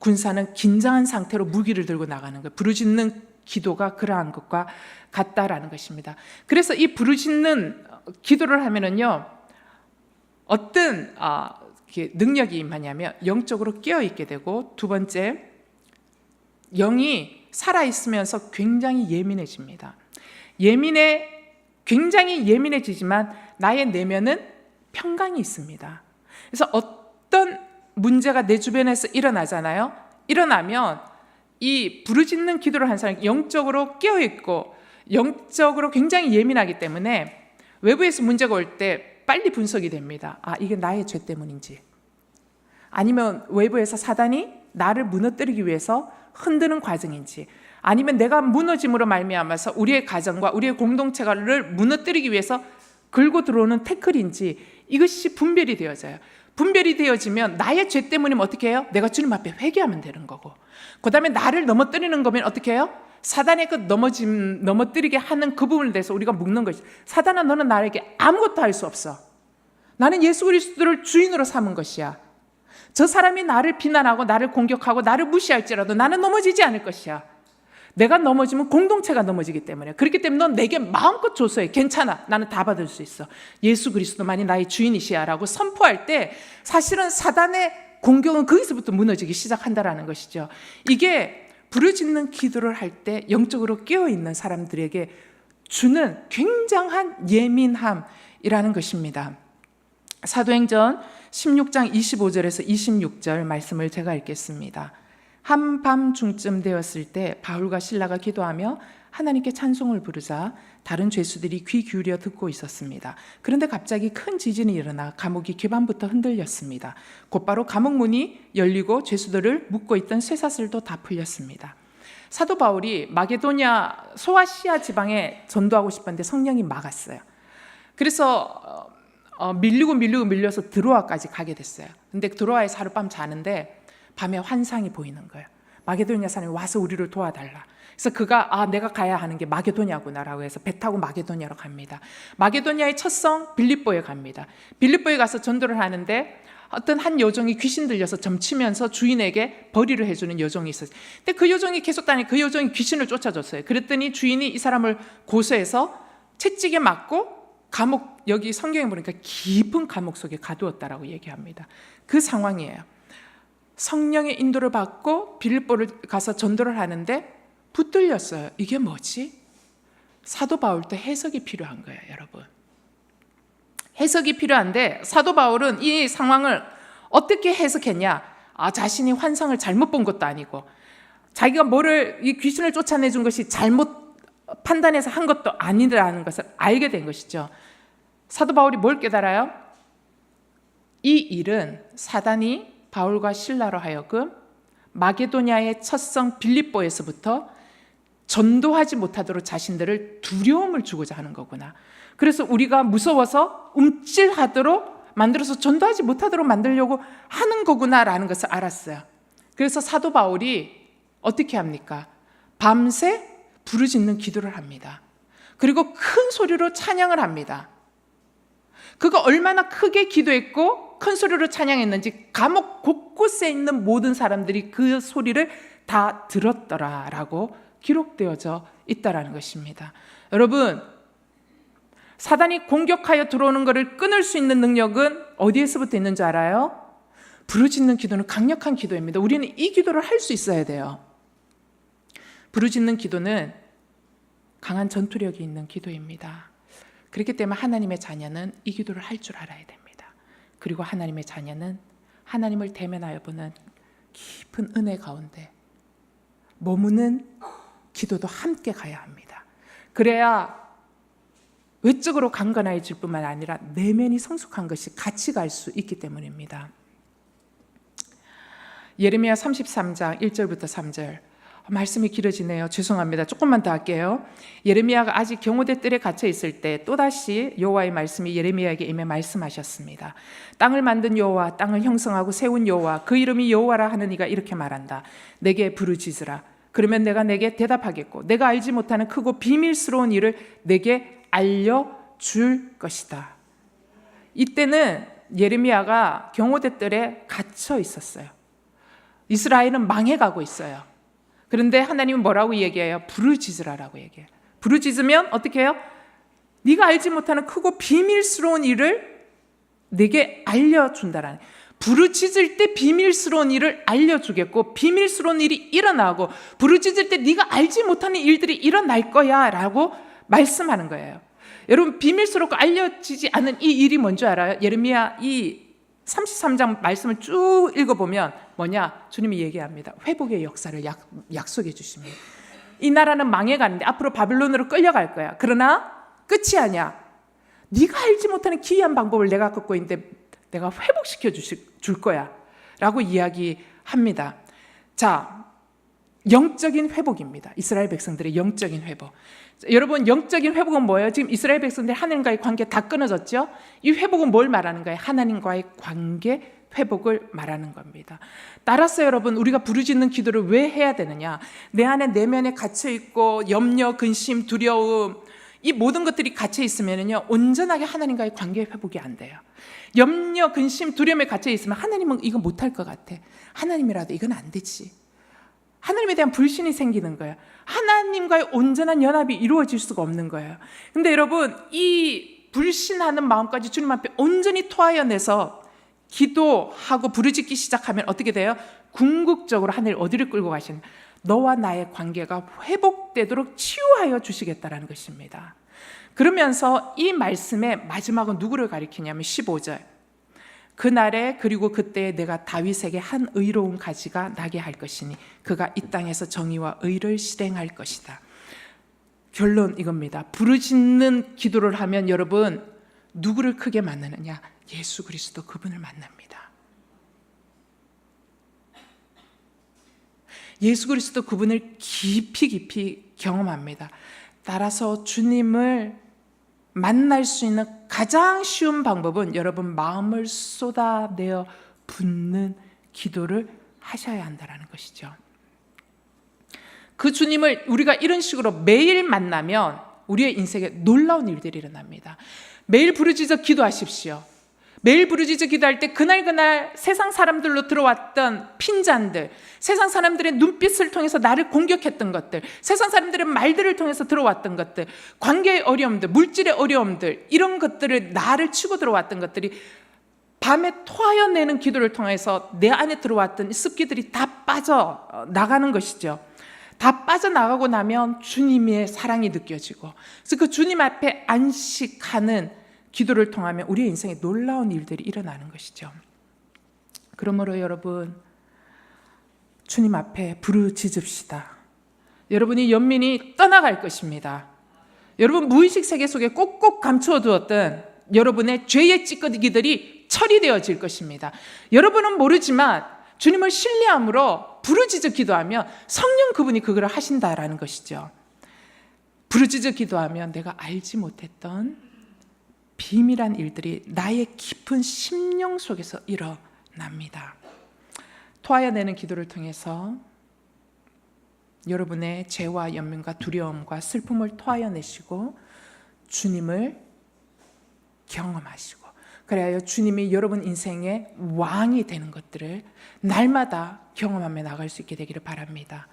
군사는 긴장한 상태로 무기를 들고 나가는 거예요. 부르짖는 기도가 그러한 것과 같다라는 것입니다. 그래서 이 부르짖는 기도를 하면은요, 어떤 능력이 임하냐면 영적으로 깨어 있게 되고, 두 번째, 영이 살아 있으면서 굉장히 예민해집니다. 굉장히 예민해지지만 나의 내면은 평강이 있습니다. 그래서 어떤 문제가 내 주변에서 일어나잖아요. 일어나면 이 부르짖는 기도를 한 사람이 영적으로 깨어있고 영적으로 굉장히 예민하기 때문에 외부에서 문제가 올 때 빨리 분석이 됩니다. 이게 나의 죄 때문인지, 아니면 외부에서 사단이 나를 무너뜨리기 위해서 흔드는 과정인지, 아니면 내가 무너짐으로 말미암아서 우리의 가정과 우리의 공동체를 무너뜨리기 위해서 긁고 들어오는 태클인지, 이것이 분별이 되어져요. 분별이 되어지면 나의 죄 때문이면 어떻게 해요? 내가 주님 앞에 회개하면 되는 거고, 그 다음에 나를 넘어뜨리는 거면 어떻게 해요? 사단의 그 넘어뜨리게 하는 그 부분에 대해서 우리가 묻는 것이, 사단아, 너는 나에게 아무것도 할 수 없어. 나는 예수 그리스도를 주인으로 삼은 것이야. 저 사람이 나를 비난하고 나를 공격하고 나를 무시할지라도 나는 넘어지지 않을 것이야. 내가 넘어지면 공동체가 넘어지기 때문에. 그렇기 때문에 넌 내게 마음껏 조소해. 괜찮아. 나는 다 받을 수 있어. 예수 그리스도만이 나의 주인이시야 라고 선포할 때 사실은 사단의 공격은 거기서부터 무너지기 시작한다라는 것이죠. 이게 부르짖는 기도를 할 때 영적으로 깨어있는 사람들에게 주는 굉장한 예민함이라는 것입니다. 사도행전 16장 25절에서 26절 말씀을 제가 읽겠습니다. 한밤중쯤 되었을 때 바울과 실라가 기도하며 하나님께 찬송을 부르자 다른 죄수들이 귀 기울여 듣고 있었습니다. 그런데 갑자기 큰 지진이 일어나 감옥이 기반부터 흔들렸습니다. 곧바로 감옥 문이 열리고 죄수들을 묶고 있던 쇠사슬도 다 풀렸습니다. 사도 바울이 마게도냐 소아시아 지방에 전도하고 싶었는데 성령이 막았어요. 그래서 밀려서 드로아까지 가게 됐어요. 근데 드로아에서 하룻밤 자는데 밤에 환상이 보이는 거예요. 마게도냐 사람이 와서 우리를 도와달라. 그래서 그가 내가 가야 하는 게 마게도냐구나라고 해서 배 타고 마게도냐로 갑니다. 마게도냐의 첫 성 빌립보에 갑니다. 빌립보에 가서 전도를 하는데 어떤 한 여종이 귀신 들려서 점치면서 주인에게 벌이를 해주는 여종이 있었어요. 근데 그 여종이 계속 다니고 그 여종이 귀신을 쫓아줬어요. 그랬더니 주인이 이 사람을 고소해서 채찍에 맞고 감옥, 여기 성경에 보니까 깊은 감옥 속에 가두었다라고 얘기합니다. 그 상황이에요. 성령의 인도를 받고 빌립보를 가서 전도를 하는데 붙들렸어요. 이게 뭐지? 사도 바울도 해석이 필요한 거예요, 여러분. 해석이 필요한데 사도 바울은 이 상황을 어떻게 해석했냐? 자신이 환상을 잘못 본 것도 아니고 자기가 이 귀신을 쫓아내준 것이 잘못 판단해서 한 것도 아니라는 것을 알게 된 것이죠. 사도 바울이 뭘 깨달아요? 이 일은 사단이 바울과 실라로 하여금 마게도냐의 첫 성 빌립보에서부터 전도하지 못하도록 자신들을 두려움을 주고자 하는 거구나. 그래서 우리가 무서워서 움찔하도록 만들어서 전도하지 못하도록 만들려고 하는 거구나라는 것을 알았어요. 그래서 사도 바울이 어떻게 합니까? 밤새 부르짖는 기도를 합니다. 그리고 큰 소리로 찬양을 합니다. 그가 얼마나 크게 기도했고 큰 소리로 찬양했는지 감옥 곳곳에 있는 모든 사람들이 그 소리를 다 들었더라라고 기록되어져 있다라는 것입니다. 여러분, 사단이 공격하여 들어오는 것을 끊을 수 있는 능력은 어디에서부터 있는 줄 알아요? 부르짖는 기도는 강력한 기도입니다. 우리는 이 기도를 할 수 있어야 돼요. 부르짖는 기도는 강한 전투력이 있는 기도입니다. 그렇기 때문에 하나님의 자녀는 이 기도를 할 줄 알아야 됩니다. 그리고 하나님의 자녀는 하나님을 대면하여 보는 깊은 은혜 가운데 머무는 기도도 함께 가야 합니다. 그래야 외적으로 강건해질 뿐만 아니라 내면이 성숙한 것이 같이 갈 수 있기 때문입니다. 예레미야 33장 1절부터 3절 말씀이 길어지네요. 죄송합니다. 조금만 더 할게요. 예레미야가 아직 경호대 뜰에 갇혀 있을 때 또다시 여호와의 말씀이 예레미야에게 임해 말씀하셨습니다. 땅을 만든 여호와, 땅을 형성하고 세운 여호와, 그 이름이 여호와라 하는 이가 이렇게 말한다. 내게 부르짖으라. 그러면 내가 내게 대답하겠고 내가 알지 못하는 크고 비밀스러운 일을 내게 알려줄 것이다. 이때는 예레미야가 경호대 뜰에 갇혀 있었어요. 이스라엘은 망해가고 있어요. 그런데 하나님은 뭐라고 얘기해요? 부르짖으라라고 얘기해요. 부르짖으면 어떻게 해요? 네가 알지 못하는 크고 비밀스러운 일을 내게 알려준다라는. 부르짖을 때 비밀스러운 일을 알려주겠고 비밀스러운 일이 일어나고 부르짖을 때 네가 알지 못하는 일들이 일어날 거야 라고 말씀하는 거예요. 여러분, 비밀스럽고 알려지지 않은 이 일이 뭔지 알아요? 예레미야 이 33장 말씀을 쭉 읽어보면 뭐냐? 주님이 얘기합니다. 회복의 역사를 약속해 주십니다. 이 나라는 망해가는데 앞으로 바빌론으로 끌려갈 거야. 그러나 끝이 아니야. 네가 알지 못하는 기이한 방법을 내가 갖고 있는데 내가 회복시켜 줄 거야 라고 이야기합니다. 자, 영적인 회복입니다. 이스라엘 백성들의 영적인 회복. 여러분, 영적인 회복은 뭐예요? 지금 이스라엘 백성들 하나님과의 관계 다 끊어졌죠? 이 회복은 뭘 말하는 거예요? 하나님과의 관계 회복을 말하는 겁니다. 따라서 여러분, 우리가 부르짖는 기도를 왜 해야 되느냐? 내 안에 내면에 갇혀 있고 염려, 근심, 두려움 이 모든 것들이 갇혀 있으면요 온전하게 하나님과의 관계 회복이 안 돼요. 염려, 근심, 두려움에 갇혀 있으면 하나님은 이거 못할 것 같아. 하나님이라도 이건 안 되지. 하나님에 대한 불신이 생기는 거예요. 하나님과의 온전한 연합이 이루어질 수가 없는 거예요. 근데 여러분, 이 불신하는 마음까지 주님 앞에 온전히 토하여내서 기도하고 부르짖기 시작하면 어떻게 돼요? 궁극적으로 하늘 어디를 끌고 가시는, 너와 나의 관계가 회복되도록 치유하여 주시겠다라는 것입니다. 그러면서 이 말씀의 마지막은 누구를 가리키냐면 15절. 그날에 그리고 그때에 내가 다윗에게 한 의로운 가지가 나게 할 것이니 그가 이 땅에서 정의와 의를 실행할 것이다. 결론 이겁니다. 부르짖는 기도를 하면 여러분 누구를 크게 만나느냐? 예수 그리스도 그분을 만납니다. 예수 그리스도 그분을 깊이 경험합니다. 따라서 주님을 만날 수 있는 가장 쉬운 방법은 여러분 마음을 쏟아내어 붓는 기도를 하셔야 한다는 것이죠. 그 주님을 우리가 이런 식으로 매일 만나면 우리의 인생에 놀라운 일들이 일어납니다. 매일 부르짖어 기도하십시오. 매일 부르짖어 기도할 때 그날 세상 사람들로 들어왔던 핀잔들, 세상 사람들의 눈빛을 통해서 나를 공격했던 것들, 세상 사람들의 말들을 통해서 들어왔던 것들, 관계의 어려움들, 물질의 어려움들, 이런 것들을 나를 치고 들어왔던 것들이 밤에 토하여내는 기도를 통해서 내 안에 들어왔던 습기들이 다 빠져나가는 것이죠. 다 빠져나가고 나면 주님의 사랑이 느껴지고, 그래서 그 주님 앞에 안식하는 기도를 통하면 우리의 인생에 놀라운 일들이 일어나는 것이죠. 그러므로 여러분, 주님 앞에 부르짖읍시다. 여러분이 연민이 떠나갈 것입니다. 여러분 무의식 세계 속에 꼭꼭 감추어 두었던 여러분의 죄의 찌꺼기들이 처리되어질 것입니다. 여러분은 모르지만 주님을 신뢰함으로 부르짖어 기도하면 성령 그분이 그걸 하신다라는 것이죠. 부르짖어 기도하면 내가 알지 못했던 비밀한 일들이 나의 깊은 심령 속에서 일어납니다. 토하여내는 기도를 통해서 여러분의 죄와 연민과 두려움과 슬픔을 토하여내시고 주님을 경험하시고, 그래야 주님이 여러분 인생의 왕이 되는 것들을 날마다 경험하며 나갈 수 있게 되기를 바랍니다.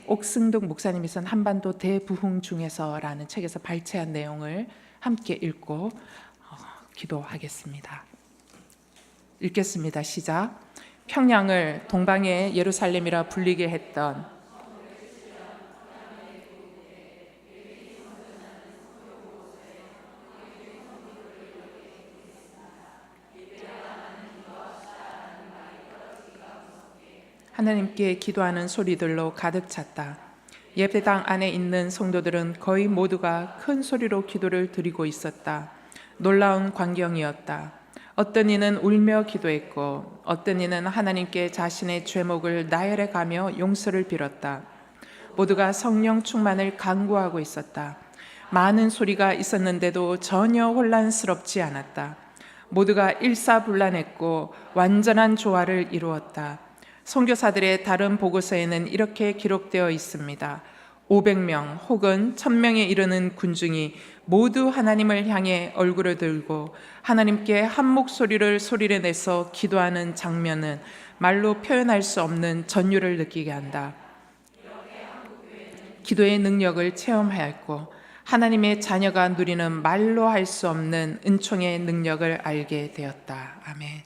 옥승동 목사님이 쓴 한반도 대부흥 중에서라는 책에서 발췌한 내용을 함께 읽고 기도하겠습니다. 읽겠습니다. 시작. 평양을 동방의 예루살렘이라 불리게 했던 하나님께 기도하는 소리들로 가득 찼다. 예배당 안에 있는 성도들은 거의 모두가 큰 소리로 기도를 드리고 있었다. 놀라운 광경이었다. 어떤 이는 울며 기도했고 어떤 이는 하나님께 자신의 죄목을 나열해 가며 용서를 빌었다. 모두가 성령 충만을 간구하고 있었다. 많은 소리가 있었는데도 전혀 혼란스럽지 않았다. 모두가 일사불란했고 완전한 조화를 이루었다. 선교사들의 다른 보고서에는 이렇게 기록되어 있습니다. 500명 혹은 1000명에 이르는 군중이 모두 하나님을 향해 얼굴을 들고 하나님께 한 목소리를 소리내서 기도하는 장면은 말로 표현할 수 없는 전율을 느끼게 한다. 기도의 능력을 체험하였고 하나님의 자녀가 누리는 말로 할 수 없는 은총의 능력을 알게 되었다. 아멘.